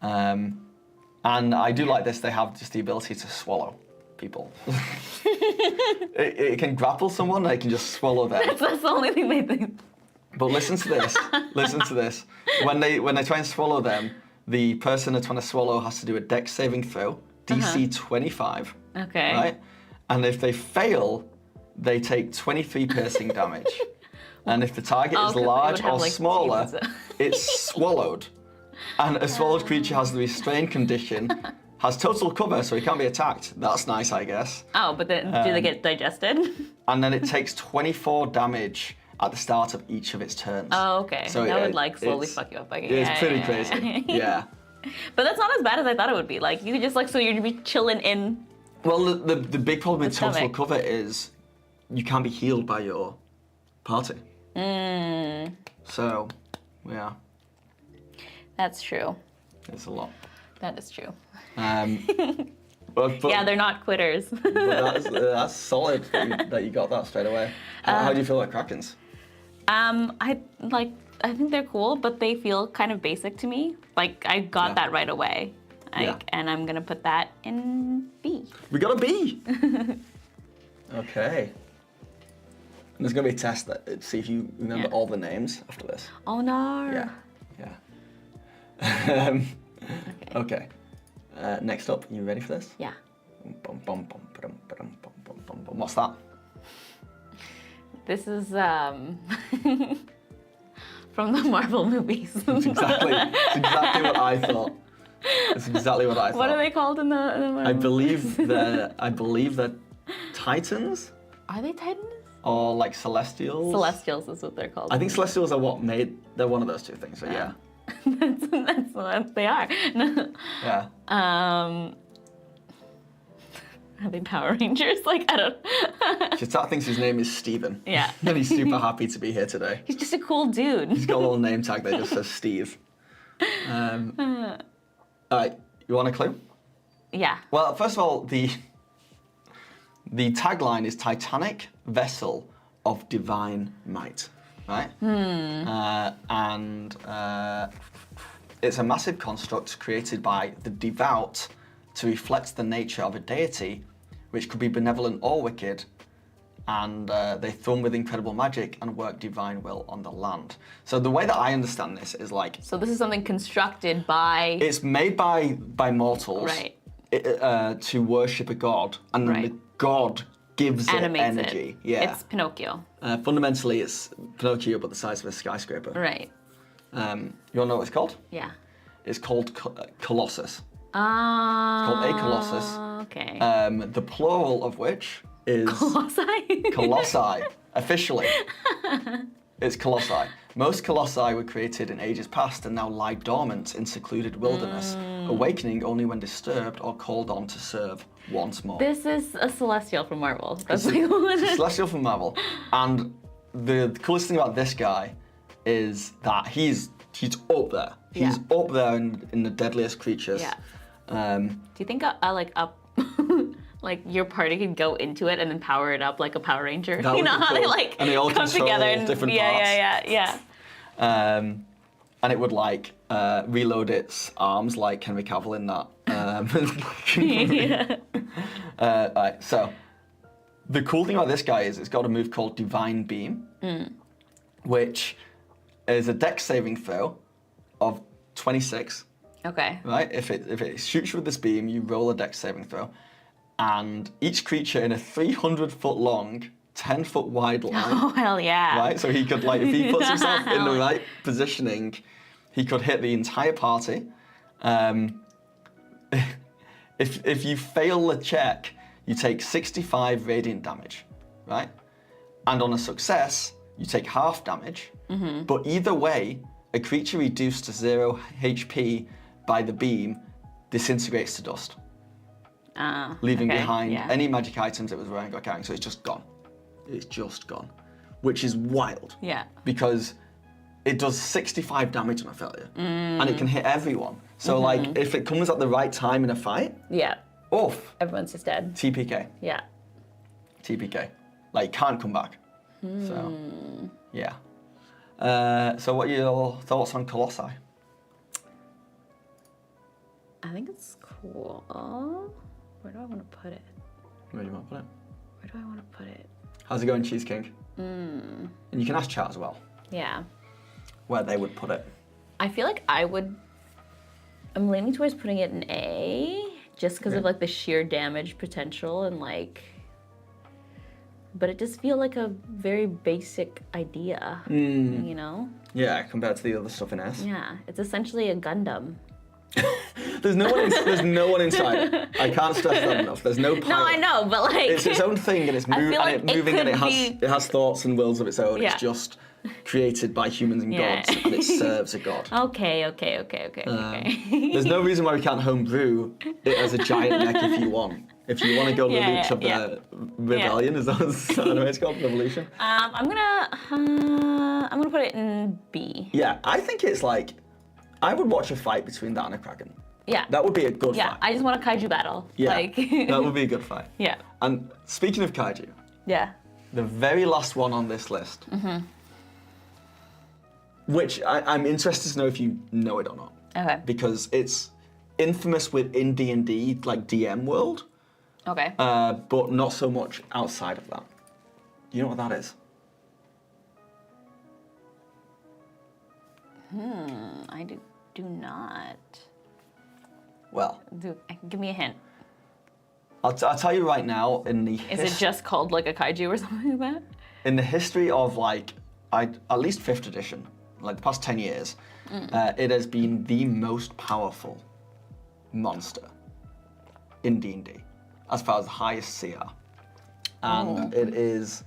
And I do like this. They have just the ability to swallow people. it can grapple someone, and it can just swallow them. That's the only thing they think. But listen to this. Listen to this. When they try and swallow them, the person they're trying to swallow has to do a dex saving throw, DC 25. Okay. Right? And if they fail, they take 23 piercing damage. And if the target is 'cause they large would have, or like, smaller, teeth. it's swallowed. And a swallowed creature has the restrained condition, has total cover, so he can't be attacked. That's nice, I guess. Oh, but then do they get digested? And then it takes 24 damage at the start of each of its turns. Oh, okay. So that it- would like slowly it's- fuck you up. Like, It's pretty crazy. Yeah. But that's not as bad as I thought it would be. Like you could just like so you'd be chilling in. Well, the big problem with The total stomach. cover is you can't be healed by your party. So, yeah, That's true. it's a lot. That is true. But Yeah, they're not quitters. but that's solid that you got that straight away. How do you feel about Krakens? I think they're cool, but they feel kind of basic to me. Like I got Yeah. that right away. Yeah. And I'm gonna put that in B. We got a B. Okay. And there's gonna be a test that see if you remember Yeah. all the names after this. Oh no. Yeah. Okay. Next up, you ready for this? Yeah. Bum, bum, bum, ba-dum, ba-dum, bum, bum, bum, bum. What's that? This is from the Marvel movies. It's exactly what I thought. It's exactly what I thought. What are they called in the Marvel I believe movies? they're Titans Are they Titans? or like Celestials. Celestials is what they're called. I think Celestials are what made. They're one of those two things. So yeah. that's what they are. Yeah. Are they Power Rangers? Like I don't. Chittat thinks his name is Steven. Yeah. And he's super happy to be here today. He's just a cool dude. He's got a little name tag that just says Steve. All right, you want a clue? Yeah. Well, first of all, the tagline is Titanic Vessel of Divine Might, right? And it's a massive construct created by the devout to reflect the nature of a deity, which could be benevolent or wicked, and they thrum with incredible magic and work divine will on the land. So the way that I understand this is like, So this is something constructed by. it's made by mortals, Right. To worship a god, and then Right. the god gives Animates it energy. it. Yeah. It's Pinocchio. Fundamentally, it's Pinocchio, but the size of a skyscraper. Right. You want to know what it's called? Yeah. It's called Colossus. Called a colossus. Okay. The plural of which is Colossi. Colossi. Officially, it's Colossi. Most Colossi were created in ages past and now lie dormant in secluded wilderness, awakening only when disturbed or called on to serve once more. This is a Celestial from Marvel. That's It's like a Celestial from Marvel. And the coolest thing about this guy is that he's up there. He's Yeah. up there in the deadliest creatures. Yeah. Um, Do you think like your party could go into it and then power it up like a Power Ranger? That You would know be how they cool. like And they all come control together and different yeah, parts. yeah. and it would like reload its arms like Henry Cavill in that. Right, so the cool thing about this guy is it's got a move called Divine Beam, which is a dex saving throw of 26. Okay. Right? If it shoots you with this beam, you roll a dex saving throw, and each creature in a 300-foot long, 10-foot wide line. Oh hell yeah. Right? So he could, like, if he puts himself in the right positioning, he could hit the entire party. If you fail the check, you take 65 radiant damage, right? And on a success, you take half damage. But either way, a creature reduced to 0 HP by the beam disintegrates to dust, leaving okay, behind yeah. any magic items it was wearing or carrying. So it's just gone. It's just gone, which is wild. Yeah. Because it does 65 damage on a failure, and it can hit everyone. So like, if it comes at the right time in a fight, Yeah. oof, Everyone's just dead. TPK, Yeah. TPK. Like, can't come back. So, yeah. So what are your thoughts on Colossi? I think it's cool. Where do I want to put it? Where do you want to put it? Where do I want to put it? How's it going, Cheese King? And you can ask chat as well, Yeah. where they would put it. I feel like I'm leaning towards putting it in A, just because of Okay. like the sheer damage potential and like. But it does feel like a very basic idea, you know? Yeah, compared to the other stuff in S. Yeah, it's essentially a Gundam. There's no one inside it. I can't stress that enough. There's no pilot. No, I know, but like. It's its own thing, and it's I feel like it moving, and could it has thoughts and wills of its own. Yeah. It's just created by humans and Yeah. gods, and it serves a god. Okay. There's no reason why we can't homebrew it as a giant mech if you want. If you want to go the Yeah, Luch of yeah. the Rebellion, is that what it's called? Revolution? I'm gonna put it in B. Yeah, I think it's like, I would watch a fight between that and a Kraken. Yeah. That would be a good Yeah, fight. I just want a kaiju battle. Yeah, Like. that would be a good fight. Yeah. And speaking of kaiju, Yeah. the very last one on this list, which I'm interested to know if you know it or not, Okay. because it's infamous within D&D, like DM world, Okay. but not so much outside of that. You know what that is? I do not. Well, Give me a hint. I'll tell you right now, in the Is it just called like a kaiju or something like that? in the history of like at least 5th edition, like the past 10 years, it has been the most powerful monster in D&D, as far as the highest CR. And it is,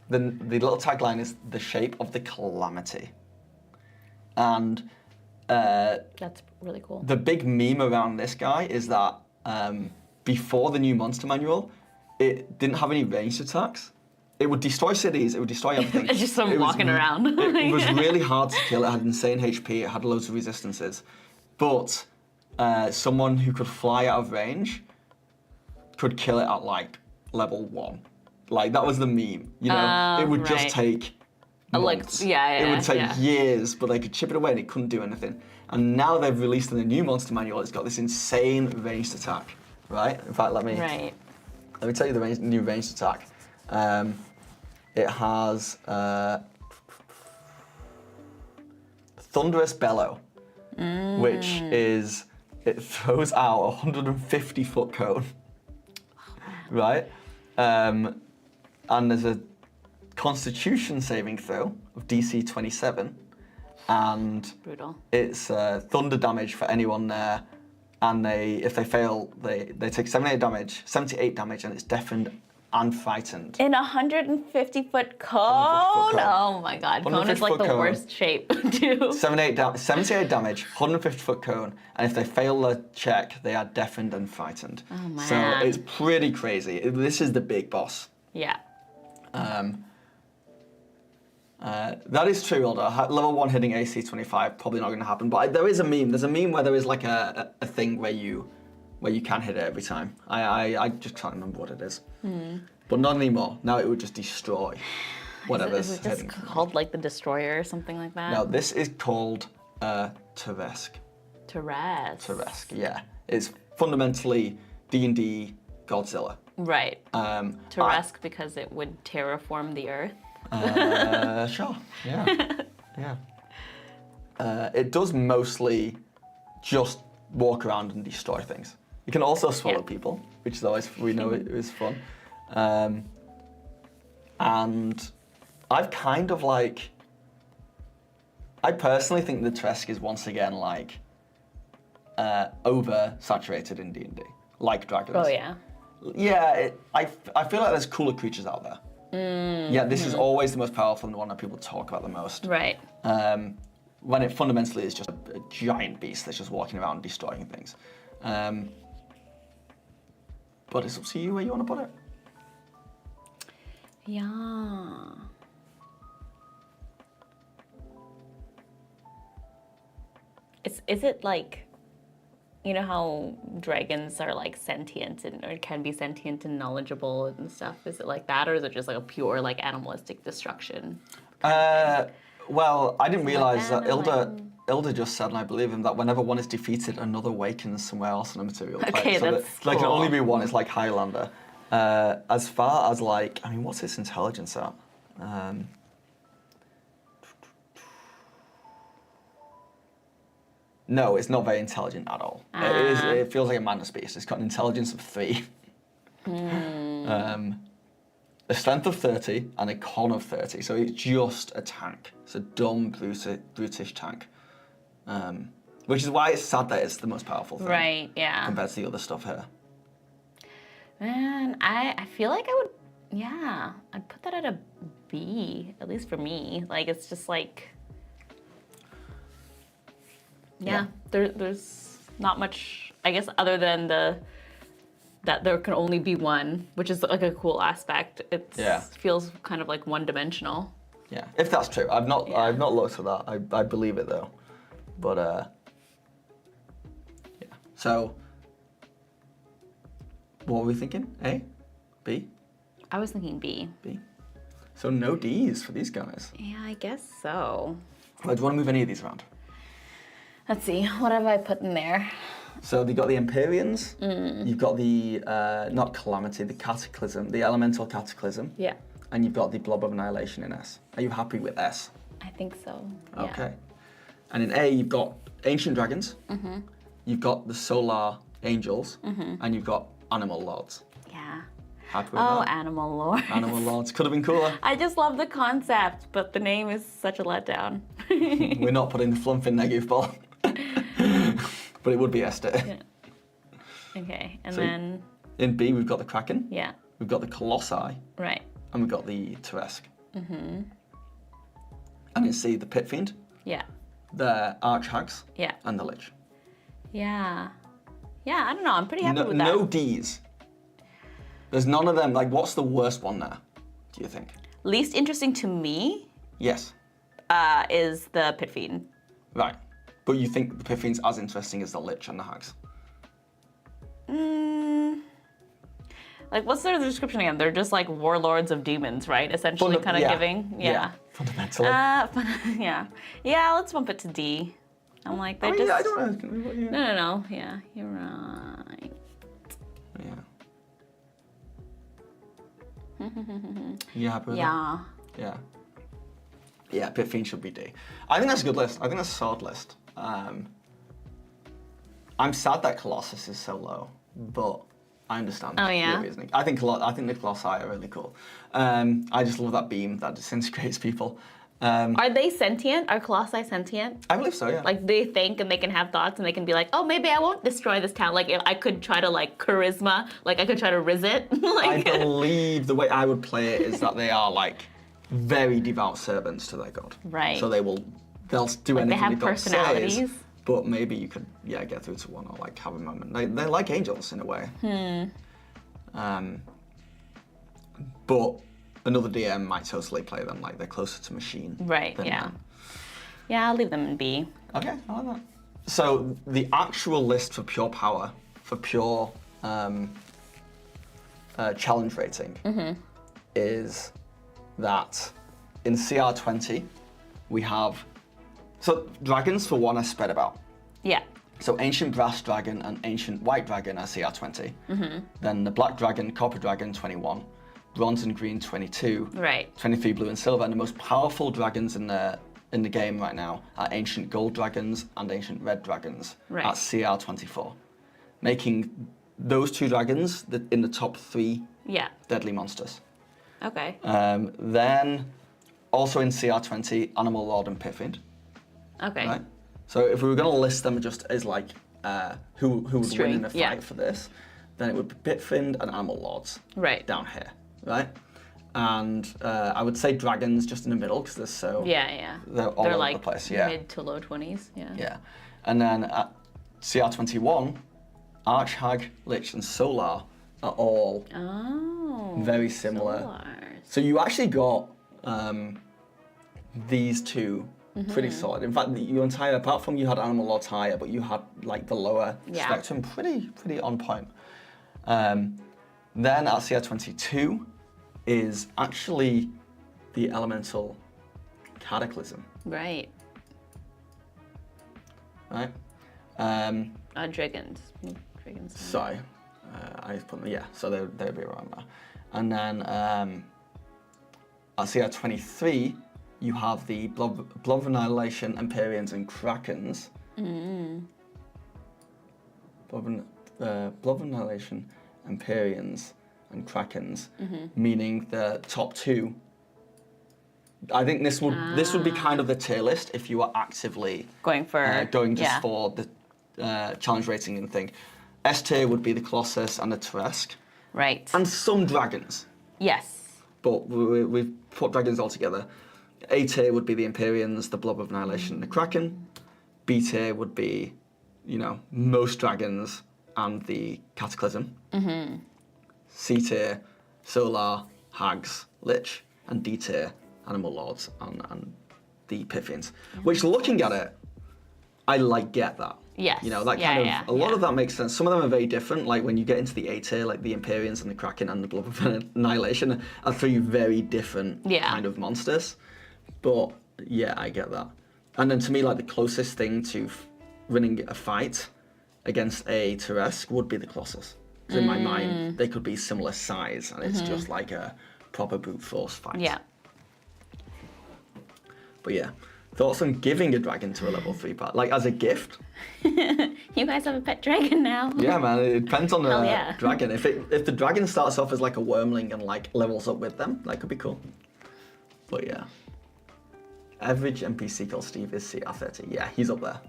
the little tagline is the shape of the calamity. And That's really cool. the big meme around this guy is that before the new monster manual, it didn't have any ranged attacks. It would destroy cities, it would destroy everything. It's just some It was walking around. It was really hard to kill. It had insane HP. It had loads of resistances. But someone who could fly out of range could kill it at like level 1. Like that was the meme. You know, it would just right. take Like, months. yeah, It would take yeah. years, but they could chip it away and it couldn't do anything. And now they've released in the new monster manual. It's got this insane ranged attack. Right. In fact, let me Right. tell you the new ranged attack. It has Thunderous Bellow, which is, it throws out a 150-foot cone, right? And there's a Constitution saving throw of DC 27, and Brutal. it's thunder damage for anyone there, and if they fail, they take 78 damage, and it's deafened and frightened. In a 150-foot cone? cone. Oh my god, cone is like 150-foot the cone. worst shape too. 78 damage, 150-foot cone, and if they fail the check, they are deafened and frightened. Oh, man. So it's pretty crazy. This is the big boss. Yeah. That is true, Ilda. Level 1 hitting AC 25, probably not going to happen. But there is a meme. There's a meme where there is like a thing where you can hit it every time. I just can't remember what it is. But not anymore. Now it would just destroy whatever's Is it just hitting. called like the Destroyer or something like that? Now this is called Teresk. Teresk. Yeah. It's fundamentally D&D Godzilla. Right. Teresk because it would terraform the earth. Sure. Yeah. Yeah. It does mostly just walk around and destroy things. You can also swallow Yeah. people, which is always, we know it is fun. And I've kind of like, I personally think the Teresk is once again like over-saturated in D&D, like dragons. Oh yeah. Yeah, I feel like there's cooler creatures out there. Yeah, this is always the most powerful and the one that people talk about the most. Right. When it fundamentally is just a giant beast that's just walking around destroying things. But it's up to you where you want to put it. Yeah. Is it like, you know how dragons are like sentient and or can be sentient and knowledgeable and stuff? Is it like that, or is it just like a pure like animalistic destruction? Well, I didn't realize that animal. Ilda just said, and I believe him, that whenever one is defeated, another awakens somewhere else in a material plane. Okay, so that's there can cool. only be one. It's like Highlander. As far as like, I mean, what's its intelligence at? No, it's not very intelligent at all. It feels like a madness beast. It's got an intelligence of 3. A strength of 30 and a con of 30. So it's just a tank. It's a dumb, brutish tank. Which is why it's sad that it's the most powerful thing. Right, yeah. Compared to the other stuff here. Man, I feel like I would, I'd put that at a B, at least for me. Like, it's just like, there's not much, I guess, other than that there can only be one, which is like a cool aspect. It feels kind of like one-dimensional. Yeah, if that's true. I've not looked at that. I believe it though. But yeah. So what were we thinking? A? B? I was thinking B. B. So no Ds for these guys. Yeah, I guess so. Right, do you want to move any of these around? Let's see, what have I put in there? So you've got the Empyreans, you've got the, not Calamity, the Cataclysm, the Elemental Cataclysm. Yeah. And you've got the Blob of Annihilation in S. Are you happy with S? I think so. Yeah. Okay. And in A, you've got Ancient Dragons, you've got the Solar Angels, and you've got Animal Lords. Yeah. Happy with that? Oh, Animal Lords. Animal Lords. Could have been cooler. I just love the concept, but the name is such a letdown. We're not putting the flump in negative ball. But it would be Esther. Yeah. Okay, and So- then, In B, we've got the Kraken, yeah, we've got the Colossi, right. and we've got the Turesk. And in C, the Pit Fiend, Yeah, the Archhags, yeah, and the Lich. yeah. Yeah, I don't know, I'm pretty happy No, with that. no Ds. There's none of them. Like, what's the worst one there, do you think? Least interesting to me Yes. is the Pit Fiend. Right. But you think the Pit Fiend's as interesting as the Lich and the Hags? Like, what's their description again? They're just like warlords of demons, right? Essentially, kind of giving. Yeah. Fundamentally. Yeah. Yeah, let's bump it to D. I'm like, they're just. I don't know. Yeah. No. Yeah, you're right. Yeah. You happy with that? Yeah. Yeah. Yeah, Pit Fiend should be D. I think that's a good list. I think that's a solid list. I'm sad that Colossus is so low, but I understand Oh, yeah? your reasoning. I think the Colossi are really cool. I just love that beam that disintegrates people. Are they sentient? Are Colossi sentient? I believe so, yeah. Like, they think and they can have thoughts and they can be like, oh, maybe I won't destroy this town. Like, I could try to, like, charisma. Like, I could try to riz it. I Like, believe the way I would play it is that they are like very devout servants to their god. Right. So they'll do they anything have the god personalities. says, but maybe you could get through to one or like have a moment. They're like angels in a way. But another DM might totally play them like they're closer to machine. right, than yeah. man. Yeah, I'll leave them in B. Okay, I like that. So the actual list for pure power, for pure challenge rating, is that in CR20 we have, so dragons for one are spread about. Yeah. So Ancient Brass Dragon and Ancient White Dragon are CR20. Then the Black Dragon, Copper Dragon 21, Bronze and Green 22, Right. 23 Blue and Silver, and the most powerful dragons in the game right now are Ancient Gold Dragons and Ancient Red Dragons Right. at CR24, making those two dragons in the top 3 Yeah. deadly monsters. Okay. Then also in CR20, Animal Lord and Pit Fiend. Okay. Right? So if we were going to list them just as like who would win in a fight yeah. for this, then it would be Pit Fiend and Animal Lords Right. down here, right? And I would say dragons just in the middle because they're so Yeah. they're all over like the place. Yeah, mid to low 20s. Yeah. yeah. And then at CR21, Archhag, Lich, and Solar are all Oh. very similar. Solars. So you actually got these two pretty solid. In fact, your entire, apart from you had Animal Lords higher, but you had like the lower Yeah. spectrum pretty on point. Then at CR22 is actually the Elemental Cataclysm, Right. right? Dragons. Dragons. Sorry. I just put them, yeah, so they'll be around there. And then at 23, you have the Blob of Annihilation, Empyreans, and Krakens. Blob of Annihilation, Empyreans, and Krakens, meaning the top 2. I think this would be kind of the tier list if you were actively Going for for the challenge rating and thing. S tier would be the Colossus and the Turesk. Right. And some dragons. Yes. But we've put dragons all together. A tier would be the Empyreans, the Blob of Annihilation, and the Kraken. B tier would be, most dragons and the Cataclysm. C tier, Solar, Hags, Lich. And D tier, Animal Lords and the Pythians. Which, looking at it, I get that. Yes. A lot of that makes sense. Some of them are very different. Like when you get into the A tier, like the Empyreans and the Kraken and the Blob of Annihilation are 3 very different kind of monsters. But yeah, I get that. And then to me, like the closest thing to winning a fight against a Turesk would be the Colossus. Because in my mind, they could be similar size, and it's just like a proper brute force fight. Yeah. But yeah, thoughts on giving a dragon to a level 3 part, like as a gift? You guys have a pet dragon now. Yeah, man, it depends on the yeah. dragon. If the dragon starts off as like a wormling and like levels up with them, that could be cool. But yeah. Average NPC called Steve is CR30. Yeah, he's up there.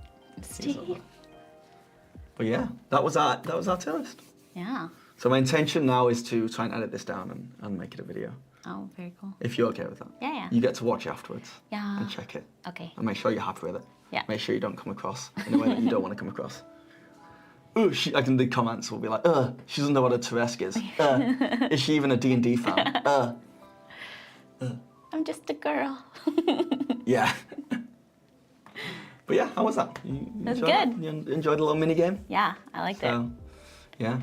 Steve. Up there. But yeah, that was our tier list. Yeah. So my intention now is to try and edit this down and make it a video. Oh, very cool. If you're okay with that. Yeah. You get to watch it afterwards. Yeah. And check it. Okay. And make sure you're happy with it. Yeah. Make sure you don't come across in a way that you don't want to come across. Ooh, the comments will be like, she doesn't know what a Turesk is. Is she even a D&D fan? I'm just a girl. Yeah. But yeah, how was that? You That's enjoyed good. You enjoyed the little mini game? Yeah, I liked it. Yeah.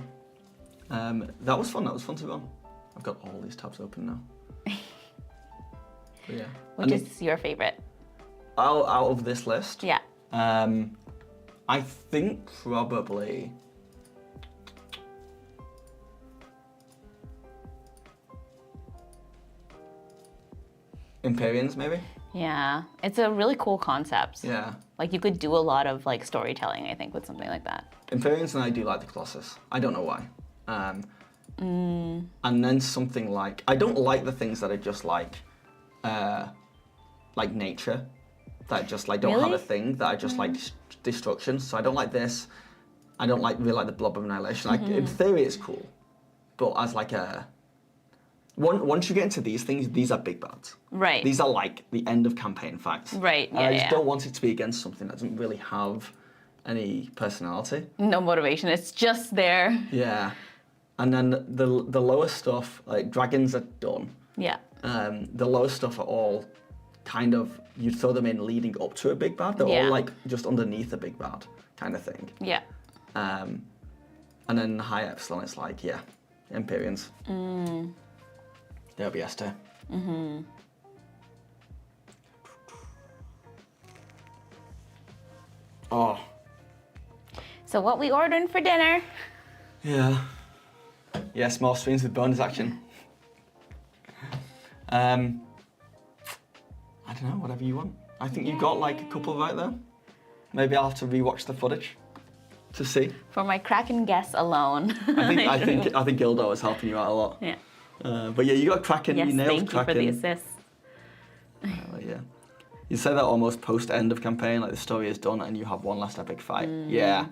That was fun. That was fun to run. I've got all these tabs open now. But yeah. Which is your favorite? Out of this list? Yeah. I think probably... Empyreans, maybe? Yeah. It's a really cool concept. Yeah. Like you could do a lot of like storytelling, I think, with something like that. Empyreans, and I do like the Colossus. I don't know why. And then something like... I don't like the things that are just like nature. That just like don't have a thing, that are just like destruction. So I don't like this. I don't really like the Blob of Annihilation. Like in theory it's cool. But as like a... Once you get into these things, these are big bads. Right. These are like the end of campaign fights. Right, And I just don't want it to be against something that doesn't really have any personality. No motivation, it's just there. Yeah. And then the lower stuff, like dragons are done. Yeah. The lower stuff are all kind of, you throw them in leading up to a big bad. They're all like just underneath a big bad kind of thing. Yeah. And then high epsilon, it's like, yeah, Empyreans. They'll be S tier. Oh. So what we ordering for dinner? Yeah. Yes, more streams with bonus action. I don't know, whatever you want. I think you've got like a couple right there. Maybe I'll have to rewatch the footage to see. For my Kraken guess alone. I think Gildo is helping you out a lot. Yeah. But yeah, you got Kraken. Yes, You nailed thank Kraken. you for the assist. Yeah. You say that almost post end of campaign, like the story is done and you have one last epic fight. Yeah.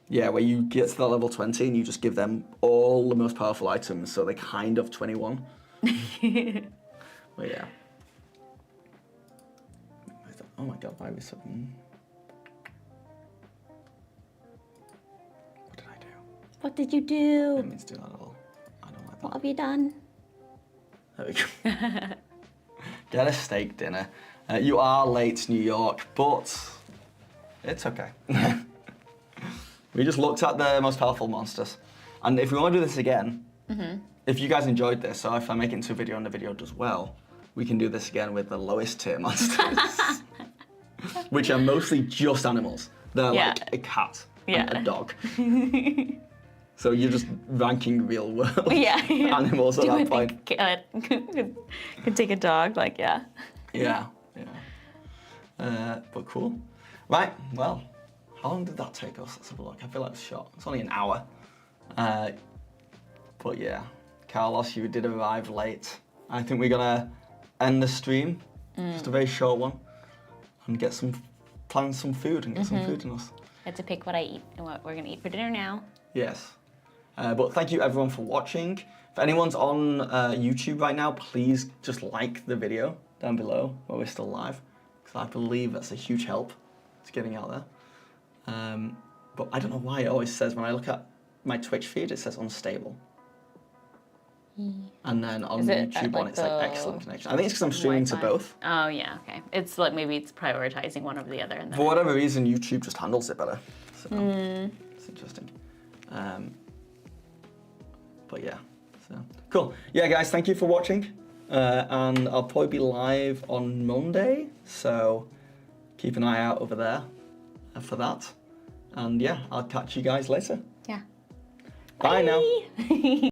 Yeah, where you get to that level 20 and you just give them all the most powerful items, so they're kind of 21. But yeah. Oh my god, why are we so... What did I do? What did you I do? didn't mean to do that at all. I don't like that. What have you done? There we go. Get a steak dinner. You are late, New York, but it's okay. We just looked at the most powerful monsters. And if we want to do this again, if you guys enjoyed this, or if I make it into a video and the video does well, we can do this again with the lowest tier monsters. Which are mostly just animals. They're like a cat and a dog. So you're just ranking real world Yeah. animals at Do I that point. think cat could take a dog? Like, yeah. Yeah, but cool. Right, well, how long did that take us? Let's have a look. I feel like it's short. It's only an hour. But yeah, Carlos, you did arrive late. I think we're gonna end the stream, just a very short one, and plan some food and get some food in us. I have to pick what I eat and what we're gonna eat for dinner now. Yes. But thank you everyone for watching. If anyone's on YouTube right now, please just like the video down below while we're still live, because I believe that's a huge help to getting out there. But I don't know why it always says, when I look at my Twitch feed, it says unstable. And then on Is it YouTube at, like, it's like excellent connection. I think it's because I'm streaming to Wi-Fi? both. Oh yeah, okay. It's like maybe it's prioritizing one over the other. And then For whatever reason, YouTube just handles it better. So it's interesting. But yeah, so cool. Yeah, guys, thank you for watching. And I'll probably be live on Monday, so keep an eye out over there for that. And yeah, I'll catch you guys later. yeah. Bye now.